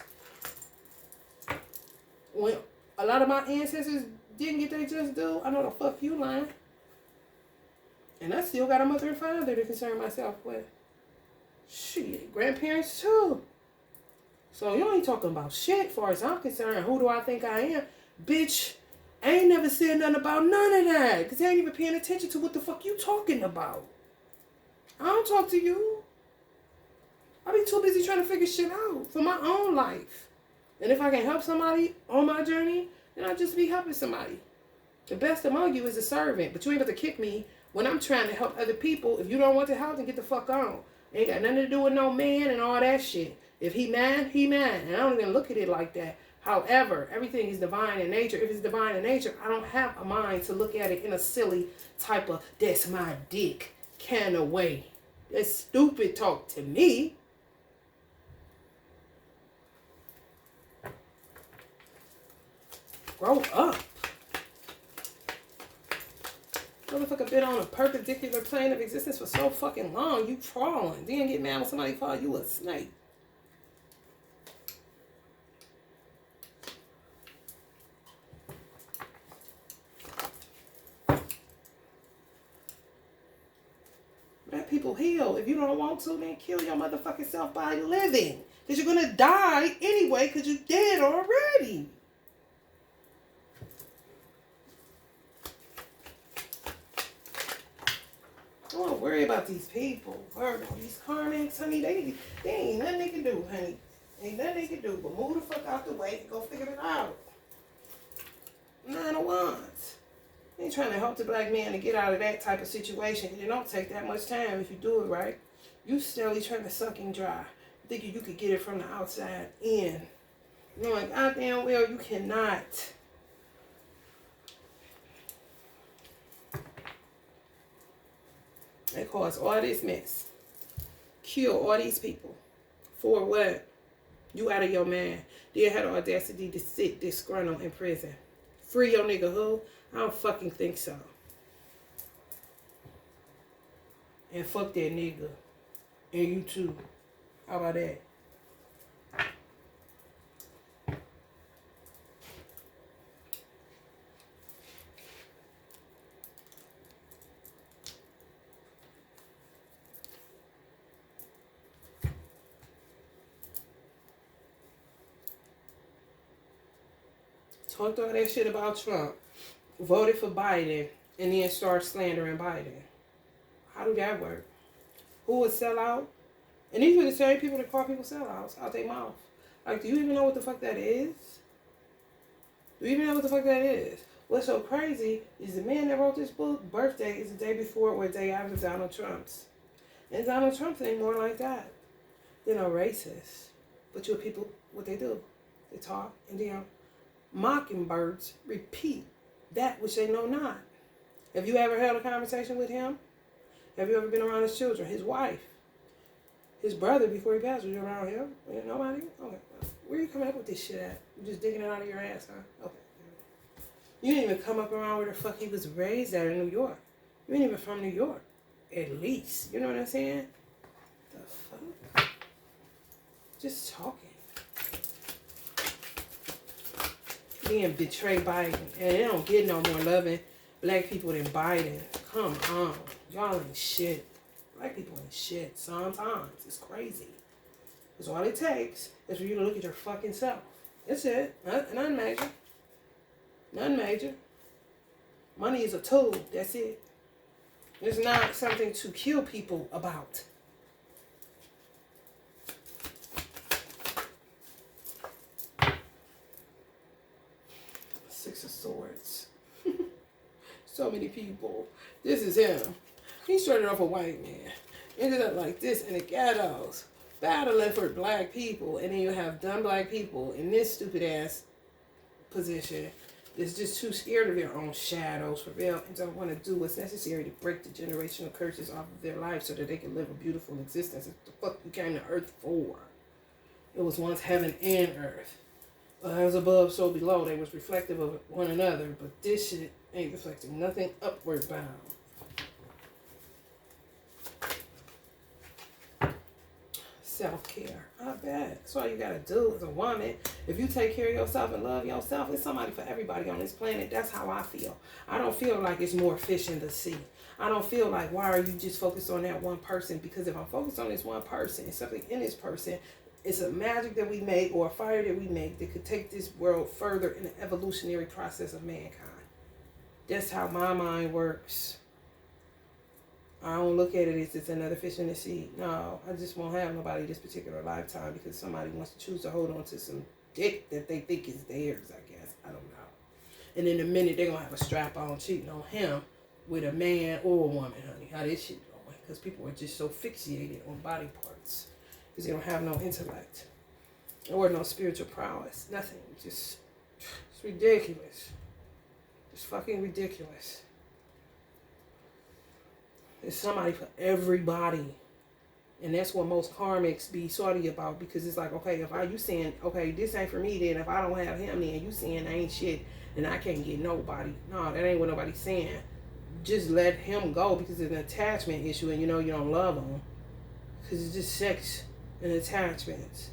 When a lot of my ancestors didn't get their just due, I know the fuck you lying. And I still got a mother and father to concern myself with. Shit, grandparents too. So you ain't talking about shit as far as I'm concerned. Who do I think I am? Bitch, I ain't never said nothing about none of that. Because I ain't even paying attention to what the fuck you talking about. I don't talk to you. I be too busy trying to figure shit out for my own life. And if I can help somebody on my journey, then I'll just be helping somebody. The best among you is a servant. But you ain't able to kick me when I'm trying to help other people. If you don't want to help, then get the fuck on. Ain't got nothing to do with no man and all that shit. If he mad, he mad. And I don't even look at it like that. However, everything is divine in nature. If it's divine in nature, I don't have a mind to look at it in a silly type of, that's my dick kind of way. That's stupid talk to me. Grow up. Motherfucker been on a perpendicular plane of existence for so fucking long, you crawling. Then get mad when somebody call you a snake. Let people heal. If you don't want to, then kill your motherfucking self by living. Because you're going to die anyway because you're dead already. Don't worry about these people. Virgo, these karmics, honey, they ain't nothing they can do, honey. Ain't nothing they can do but move the fuck out the way and go figure it out. 9 of Wands. Ain't trying to help the black man to get out of that type of situation. It don't take that much time if you do it right. You still trying to suck him dry. Thinking you could get it from the outside in. Knowing goddamn well you cannot. They cause all this mess. Kill all these people. For what? You out of your mind. They had the audacity to sit disgruntled in prison. Free your nigga who? I don't fucking think so. And fuck that nigga. And you too. How about that? Talked all that shit about Trump, voted for Biden, and then start slandering Biden. How do that work? Who would sell out? And these were the same people that call people sellouts out their mouth. Like, do you even know what the fuck that is? Do you even know what the fuck that is? What's so crazy is the man that wrote this book, birthday is the day before or the day after Donald Trump's. And Donald Trump ain't more like that. They're no racist. But your people, what they do, they talk and then mockingbirds repeat that which they know not. Have you ever held a conversation with him? Have you ever been around his children, his wife, his brother before he passed? Was you around him? Nobody? Okay. Where are you coming up with this shit at? You just digging it out of your ass, huh? Okay. You didn't even come up around where the fuck he was raised at in New York. You ain't even from New York. At least. You know what I'm saying? The fuck? Just talking. Being betrayed Biden. And they don't get no more loving black people than Biden. Come on. Y'all ain't shit. Black people ain't shit. Sometimes. It's crazy. Because all it takes is for you to look at your fucking self. That's it. Nothing major. Nothing major. Money is a tool. That's it. It's not something to kill people about. Six of Swords. so many people. This is him. He started off a white man, ended up like this in the ghettos, battling for black people, and then you have dumb black people in this stupid ass position that's just too scared of their own shadows for real and don't want to do what's necessary to break the generational curses off of their life so that they can live a beautiful existence. It's the fuck you came to earth for. It was once heaven and earth. As above, so below. They was reflective of one another, but this shit ain't reflecting nothing upward bound. Self-care. I bet. That's all you gotta do as a woman. If you take care of yourself and love yourself, it's somebody for everybody on this planet. That's how I feel. I don't feel like it's more fish in the sea. I don't feel like, why are you just focused on that one person? Because if I'm focused on this one person, something in this person, it's a magic that we make or a fire that we make that could take this world further in the evolutionary process of mankind. That's how my mind works. I don't look at it as it's another fish in the sea. No, I just won't have nobody this particular lifetime because somebody wants to choose to hold on to some dick that they think is theirs, I guess. I don't know. And in a minute, they're going to have a strap on cheating on him with a man or a woman, honey. How this shit going? Because people are just so fixated on body parts because they don't have no intellect or no spiritual prowess. Nothing. Just, it's ridiculous. It's fucking ridiculous. There's somebody for everybody. And that's what most karmics be salty about, because it's like, okay, if you saying, okay, this ain't for me, then if I don't have him, then you saying I ain't shit, then I can't get nobody. No, that ain't what nobody's saying. Just let him go because it's an attachment issue and you know you don't love him. Because it's just sex and attachments.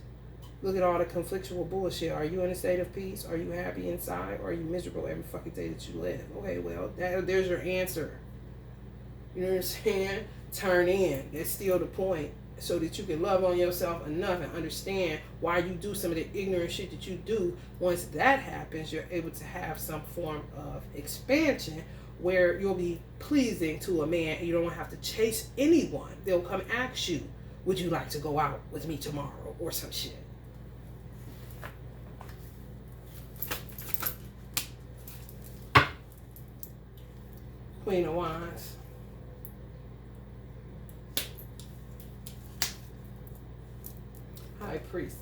Look at all the conflictual bullshit. Are you in a state of peace? Are you happy inside? Or are you miserable every fucking day that you live? Okay, well, there's your answer. You know what I'm saying? Turn in. That's still the point. So that you can love on yourself enough and understand why you do some of the ignorant shit that you do. Once that happens, you're able to have some form of expansion where you'll be pleasing to a man and you don't have to chase anyone. They'll come ask you, would you like to go out with me tomorrow or some shit? Queen of Wands. High Priest.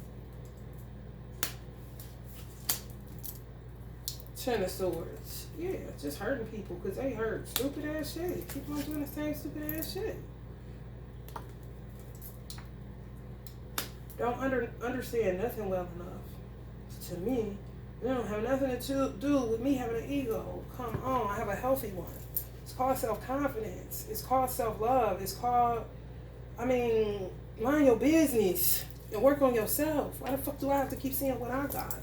Ten of Swords. Yeah, just hurting people because they hurt. Stupid ass shit. Keep on doing the same stupid ass shit. Don't understand nothing well enough. To me, it don't have nothing to do with me having an ego. Come on, I have a healthy one. It's called self-confidence. It's called self-love. It's called, mind your business and work on yourself. Why the fuck do I have to keep seeing what I got?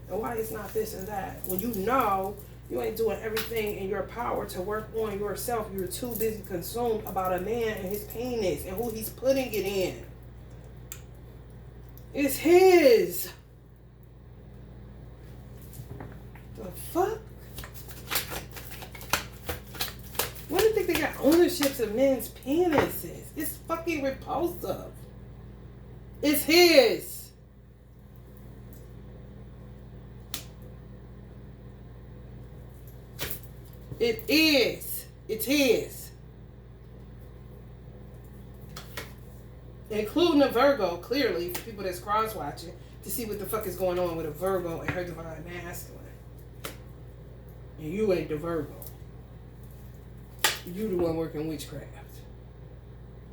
And why it's not this and that? When you know you ain't doing everything in your power to work on yourself, you're too busy consumed about a man and his penis and who he's putting it in. It's his. The fuck? What do you think they got ownerships of men's penises? It's fucking repulsive. It's his. It is. It's his. Including a Virgo, clearly, for people that's cross-watching, to see what the fuck is going on with a Virgo and her divine masculine. And you ain't the Virgo. You the one working witchcraft.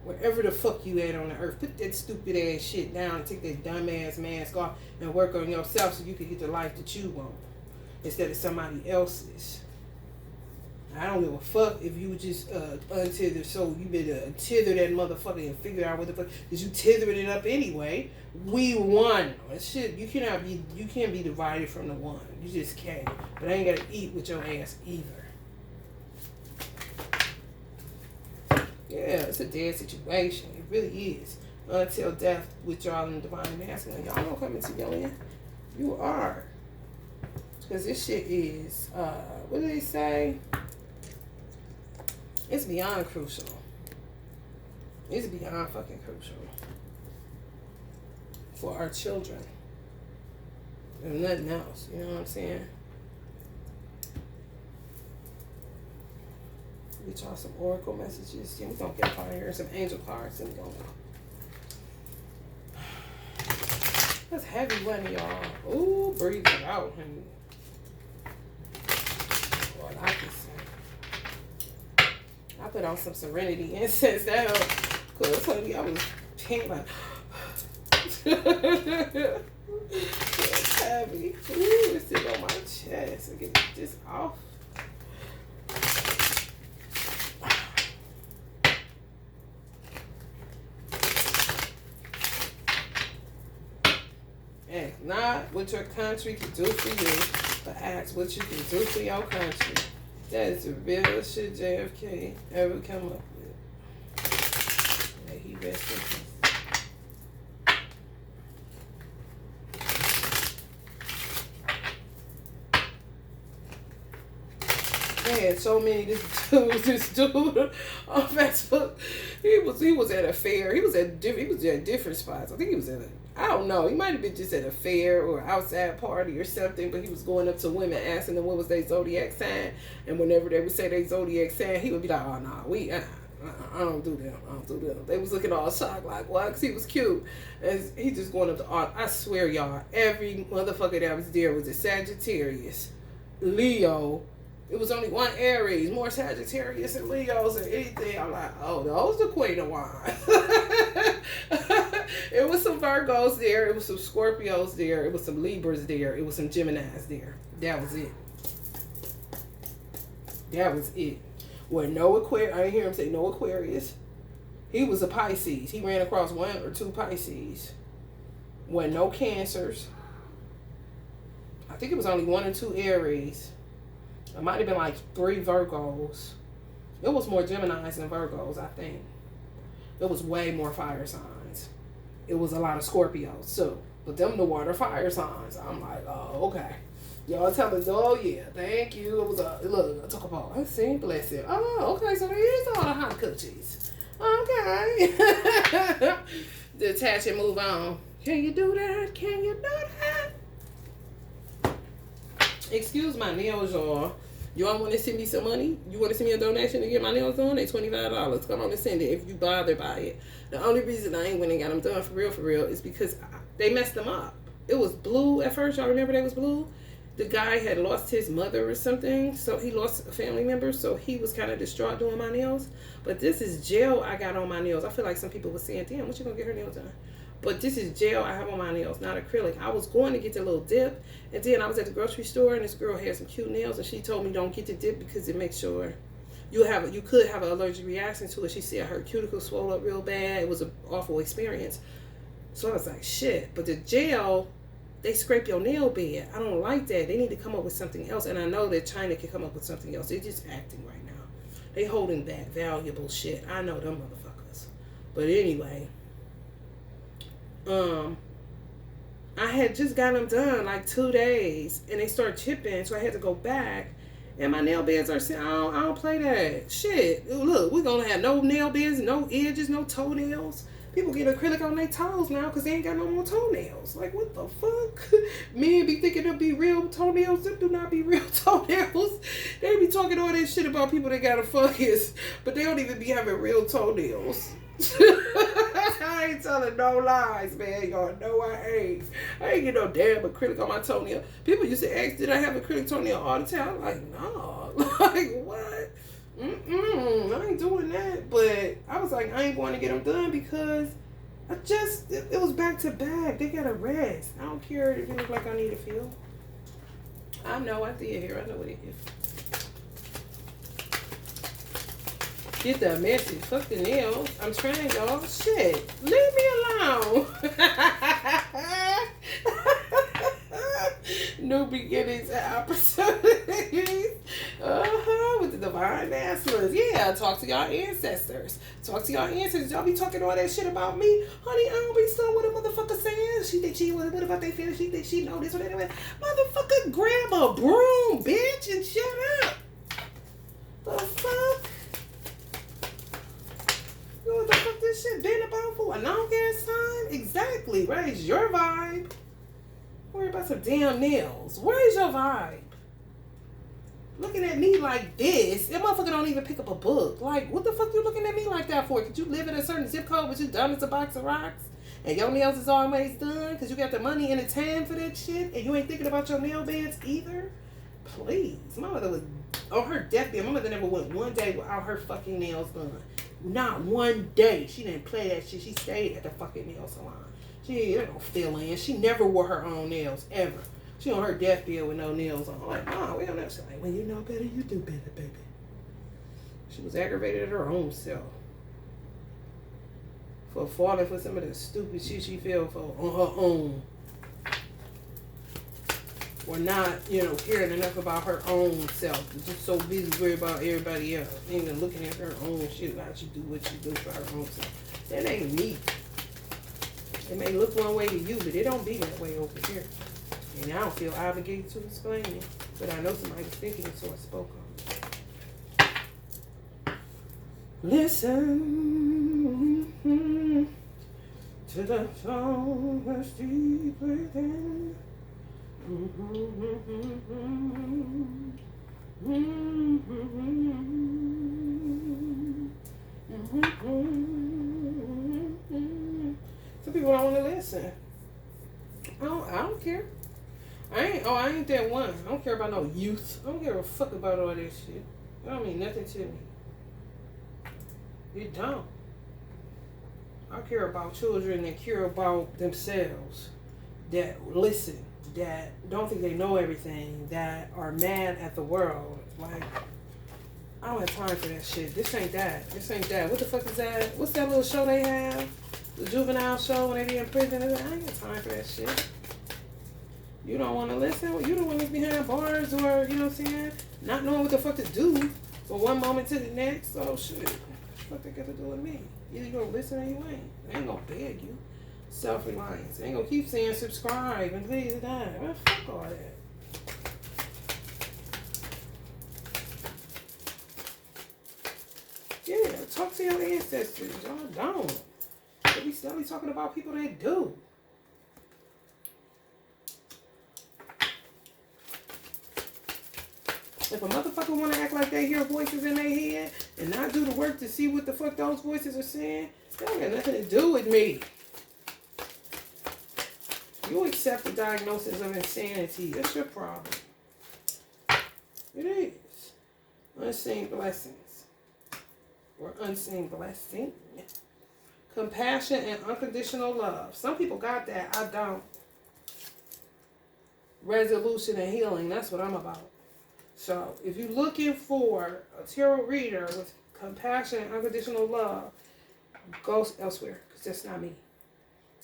Wherever the fuck you at on the earth, put that stupid ass shit down and take that dumb ass mask off and work on yourself so you can get the life that you want instead of somebody else's. I don't give a fuck if you just untether, so you better tether that motherfucker and figure out what the fuck, because you tethered it up anyway. We won. That shit, you can't be divided from the one. You just can't. But I ain't gotta eat with your ass either. Yeah, it's a dead situation. It really is. Until death with y'all in the divine masculine. Y'all don't come into your end. You are. Because this shit is, what do they say? It's beyond crucial. It's beyond fucking crucial. For our children. And nothing else. You know what I'm saying? Get y'all some oracle messages. Yeah, we're gonna get up out of here. Some angel cards and go. That's heavy one, y'all. Ooh, breathe it out, honey. Lord, I can say. I put on some serenity incense that helped. Cause honey, I was pink like. It's heavy. Ooh, it's sitting on my chest. I get this off. Ask not what your country can do for you, but ask what you can do for your country. That is the real shit JFK ever come up with. May he rest in peace. They had so many this dude on Facebook. He was at a fair. He was at different spots. I think he was at I don't know. He might have been just at a fair or outside party or something, but he was going up to women asking them what was their zodiac sign, and whenever they would say their zodiac sign, he would be like, "Oh no, I don't do that. I don't do that." They was looking all shocked like, "What?" Because he was cute, and he just going up to art. I swear, y'all, every motherfucker that was there was a Sagittarius, Leo. It was only one Aries, more Sagittarius and Leos and anything. I'm like, oh, those the Queen of Wine. It was some Virgos there. It was some Scorpios there. It was some Libras there. It was some Geminis there. That was it. That was it. Well, no Aquarius. I didn't hear him say no Aquarius. He was a Pisces. He ran across 1 or 2 Pisces. Well, no Cancers. I think it was only 1 or 2 Aries. It might have been like 3 Virgos. It was more Geminis than Virgos, I think. It was way more fire signs. It was a lot of Scorpios too. But them the water fire signs. I'm like, oh, okay. Y'all tell us, oh yeah, thank you. It was a look, talk about I see, bless it. Oh, okay, so there is all the hot coochies. Okay. Detach and move on. Can you do that? Can you do that? Excuse my nails, y'all. Y'all want to send me some money? You want to send me a donation to get my nails done? They $25. Come on and send it if you bother by it. The only reason I ain't went and got them done for real, is because they messed them up. It was blue at first. Y'all remember that was blue? The guy had lost his mother or something, so he lost a family member, so he was kind of distraught doing my nails. But this is gel I got on my nails. I feel like some people were saying, damn, what you gonna get her nails done? But this is gel I have on my nails, not acrylic. I was going to get the little dip, and then I was at the grocery store, and this girl had some cute nails, and she told me don't get the dip because it makes sure you could have an allergic reaction to it. She said her cuticle swelled up real bad. It was an awful experience. So I was like, shit. But the gel, they scrape your nail bed. I don't like that. They need to come up with something else, and I know that China can come up with something else. They're just acting right now. They holding back valuable shit. I know them motherfuckers. But anyway. I had just got them done like 2 days, and they started chipping, so I had to go back. And my nail beds are saying, I don't play that shit. Look, we're gonna have no nail beds, no edges, no toenails. People get acrylic on their toes now because they ain't got no more toenails. Like, what the fuck? Men be thinking they'll be real toenails. Them do not be real toenails. They be talking all that shit about people that got a fungus, but they don't even be having real toenails. I ain't telling no lies, man. Y'all know I ain't. I ain't get no damn acrylic on my toenail. People used to ask, did I have acrylic toenail all the time? I'm like, no. Like, what? I ain't doing that. But I was like, I ain't going to get them done because it was back to back. They got to rest. I don't care if it look like I need a feel. I know, I see it here. I know what it is. Get the message. Fuck the nails. I'm trying, y'all. Shit. Leave me alone. New beginnings and opportunities. With the divine masculines. Yeah, talk to y'all ancestors. Talk to y'all ancestors. Y'all be talking all that shit about me. Honey, I don't be stunned what a motherfucker saying. She think she, what about they feelings? She think she know this or that. Motherfucker, grab a broom, bitch, and shut up. The fuck? What the fuck this shit been about for a long ass time? Exactly. Raise your vibe. Worry about some damn nails. Where's your vibe? Looking at me like this. That motherfucker don't even pick up a book. Like, what the fuck you looking at me like that for? Could you live in a certain zip code but you dumb as a box of rocks? And your nails is always done because you got the money and the time for that shit? And you ain't thinking about your nail beds either? Please. My mother was on her deathbed. My mother never went one day without her fucking nails done. Not one day. She didn't play that shit. She stayed at the fucking nail salon. She ain't no fill-in. She never wore her own nails, ever. She on her deathbed with no nails on. I'm like, oh, we don't know. She's like, when you know better, you do better, baby. She was aggravated at her own self for falling for some of the stupid shit she fell for on her own. Or not, caring enough about her own self. Just so busy worried about everybody else. Ain't even looking at her own shit, how she do what she do for her own self. That ain't me. It may look one way to you, but it don't be that way over here. And I don't feel obligated to explain it. But I know somebody's thinking it, so I spoke on it. Listen to the song that's deep within. Some people don't want to listen. I don't care. I ain't that one. I don't care about no youth. I don't give a fuck about all that shit. It don't mean nothing to me. It don't. I care about children that care about themselves, that listen, that don't think they know everything, that are mad at the world. Like, I don't have time for that shit. This ain't that. This ain't that. What the fuck is that? What's that little show they have? The juvenile show when they be in prison? I ain't got time for that shit. You don't want to listen? Well, you the one that's behind bars or, you know what I'm saying? Not knowing what the fuck to do from one moment to the next. So, shit. What the fuck they got to do with me? Either you gonna listen or you ain't. I ain't gonna beg you. Self-reliance. I ain't gonna keep saying subscribe and please die. Man, fuck all that. Yeah, talk to your ancestors. Y'all don't. They be still talking about people that do. If a motherfucker want to act like they hear voices in their head and not do the work to see what the fuck those voices are saying, that don't got nothing to do with me. You accept the diagnosis of insanity. That's your problem. It is. Unseen blessings. Or unseen blessing. Compassion and unconditional love. Some people got that. I don't. Resolution and healing. That's what I'm about. So, if you're looking for a tarot reader with compassion and unconditional love, go elsewhere, because that's not me.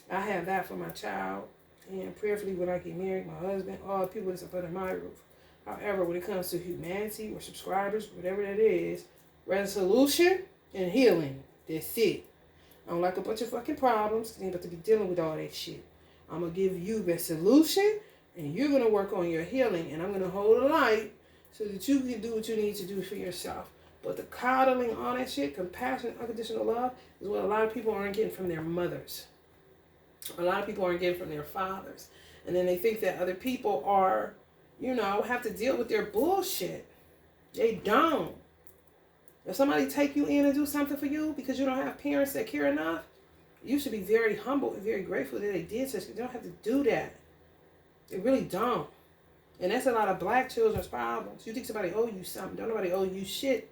I have that for my child, and prayerfully when I get married, my husband, all the people that's up under my roof. However, when it comes to humanity or subscribers, whatever that is, resolution and healing, that's it. I don't like a bunch of fucking problems, because I ain't about to be dealing with all that shit. I'm going to give you the solution, and you're going to work on your healing, and I'm going to hold a light so that you can do what you need to do for yourself. But the coddling, all that shit, compassion, unconditional love, is what a lot of people aren't getting from their mothers. A lot of people aren't getting from their fathers. And then they think that other people are, have to deal with their bullshit. They don't. If somebody take you in and do something for you because you don't have parents that care enough, you should be very humble and very grateful that they did such. They don't have to do that. They really don't. And that's a lot of black children's problems. You think somebody owe you something. Don't nobody owe you shit.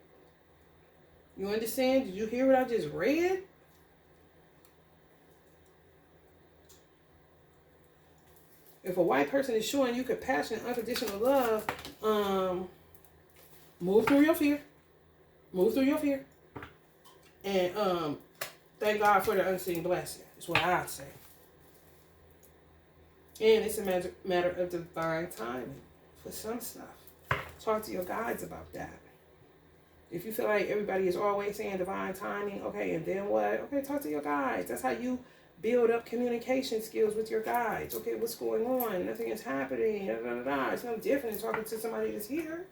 You understand? Did you hear what I just read? If a white person is showing you compassion and unconditional love, move through your fear. Move through your fear. And thank God for the unseen blessing. That's what I'd say. And it's a matter of divine timing for some stuff. Talk to your guides about that. If you feel like everybody is always saying divine timing, okay, and then what? Okay, talk to your guides. That's how you build up communication skills with your guides. Okay, what's going on? Nothing is happening. It's no different than talking to somebody that's here.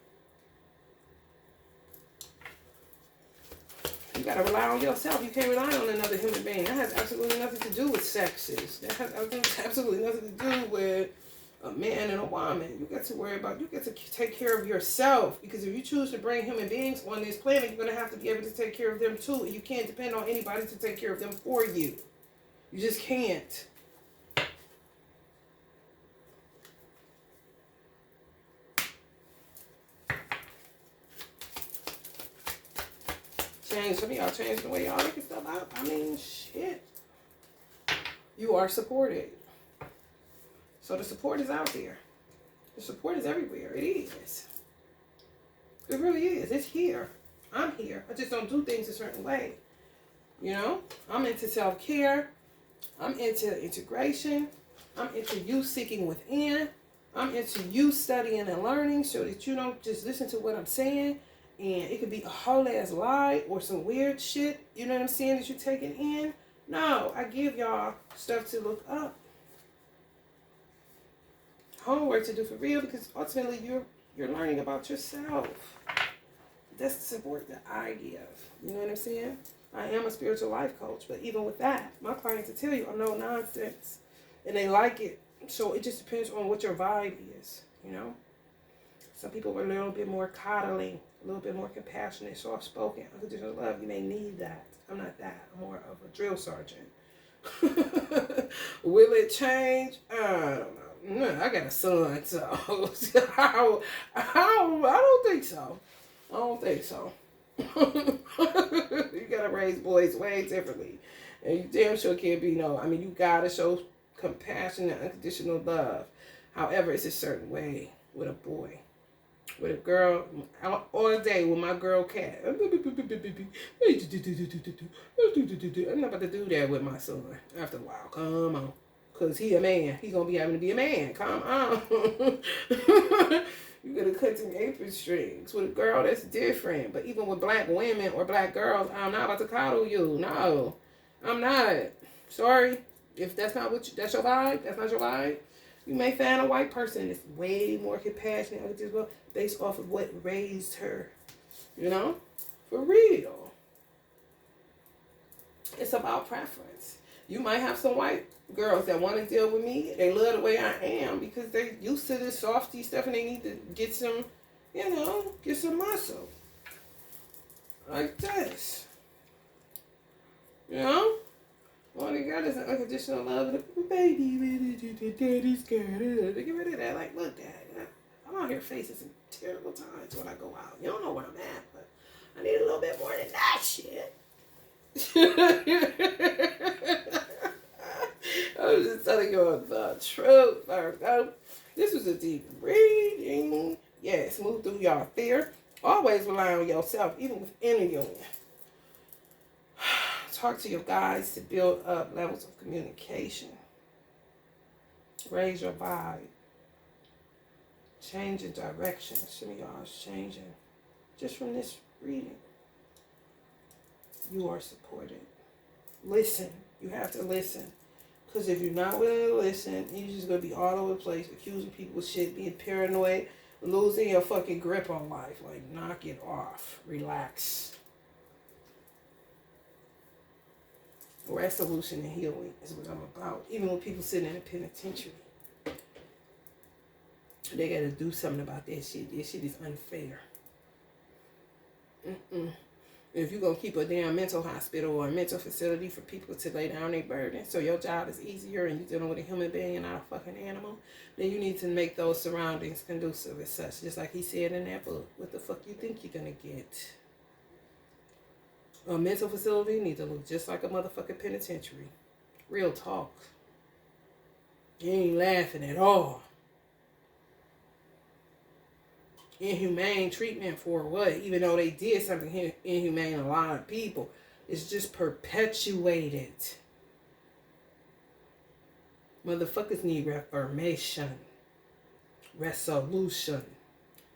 You got to rely on yourself. You can't rely on another human being. That has absolutely nothing to do with sexes. That has absolutely nothing to do with a man and a woman. You get to worry about, you get to take care of yourself. Because if you choose to bring human beings on this planet, you're going to have to be able to take care of them too. And you can't depend on anybody to take care of them for you. You just can't. Some of y'all changed the way y'all looking stuff out. I mean, shit. You are supported. So the support is out there. The support is everywhere. It is. It really is. It's here. I'm here. I just don't do things a certain way. You know? I'm into self-care. I'm into integration. I'm into you seeking within. I'm into you studying and learning so that you don't just listen to what I'm saying. And it could be a whole ass lie or some weird shit, you know what I'm saying, that you're taking in. No, I give y'all stuff to look up. Homework to do for real, because ultimately you're learning about yourself. That's the support that I give. You know what I'm saying? I am a spiritual life coach, but even with that, my clients will tell you I'm no nonsense. And they like it. So it just depends on what your vibe is, you know? Some people are a little bit more coddling, a little bit more compassionate, soft-spoken, unconditional love. You may need that. I'm not that. I'm more of a drill sergeant. Will it change? I don't know. I got a son, so I don't think so. I don't think so. You gotta raise boys way differently. And you damn sure can't be you gotta show compassion and unconditional love. However, it's a certain way with a boy. With a girl, all day with my girl cat. I'm not about to do that with my son after a while. Come on. Because he a man. He going to be having to be a man. Come on. You got to cut some apron strings. With a girl, that's different. But even with black women or black girls, I'm not about to coddle you. No. I'm not. Sorry. If that's not that's your vibe, that's not your vibe. You may find a white person that's way more compassionate based off of what raised her. You know? For real. It's about preference. You might have some white girls that want to deal with me. They love the way I am because they're used to this softy stuff and they need to get some, get some muscle. Like this. You know? All they got is an unconditional love. Baby, daddy's scared. Get rid of that. Like, look, Dad, I'm out here facing some terrible times when I go out. You don't know where I'm at, but I need a little bit more than that shit. I was just telling you the truth, Virgo. This was a deep reading. Yes, move through your fear. Always rely on yourself, even within a union. Talk to your guides to build up levels of communication. Raise your vibe. Changing direction. Some of y'all is changing. Just from this reading. You are supported. Listen. You have to listen. Because if you're not willing to listen, you're just going to be all over the place, accusing people of shit, being paranoid, losing your fucking grip on life. Like, knock it off. Relax. Resolution and healing is what I'm about. Even when people sitting in a penitentiary, they got to do something about that shit. This shit is unfair. If you're going to keep a damn mental hospital or a mental facility for people to lay down their burden so your job is easier and you're dealing with a human being and not a fucking animal, then you need to make those surroundings conducive as such. Just like he said in that book, what the fuck you think you're going to get? A mental facility needs to look just like a motherfucking penitentiary. Real talk. You ain't laughing at all. Inhumane treatment for what? Even though they did something inhumane to a lot of people, it's just perpetuated. Motherfuckers need reformation, resolution,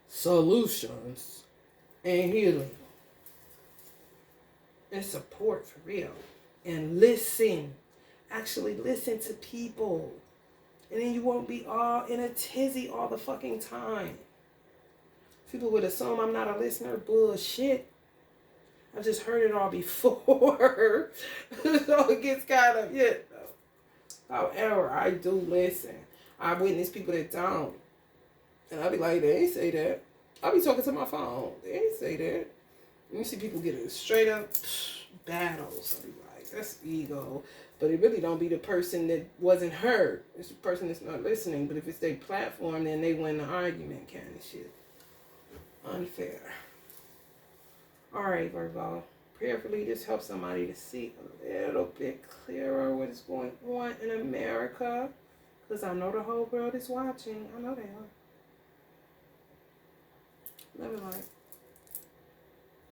solutions, and healing. And support for real. And listen. Actually listen to people. And then you won't be all in a tizzy all the fucking time. People would assume I'm not a listener. Bullshit. I've just heard it all before. So it gets kind of, However, I do listen. I witness people that don't. And I be like, they ain't say that. I be talking to my phone. They ain't say that. You see people get it straight up battles. I be like, that's ego. But it really don't be the person that wasn't heard. It's the person that's not listening. But if it's their platform, then they win the argument kind of shit. Unfair. Alright, Virgo. Prayerfully, this helps somebody to see a little bit clearer what is going on in America. Because I know the whole world is watching. I know they are. Love and light.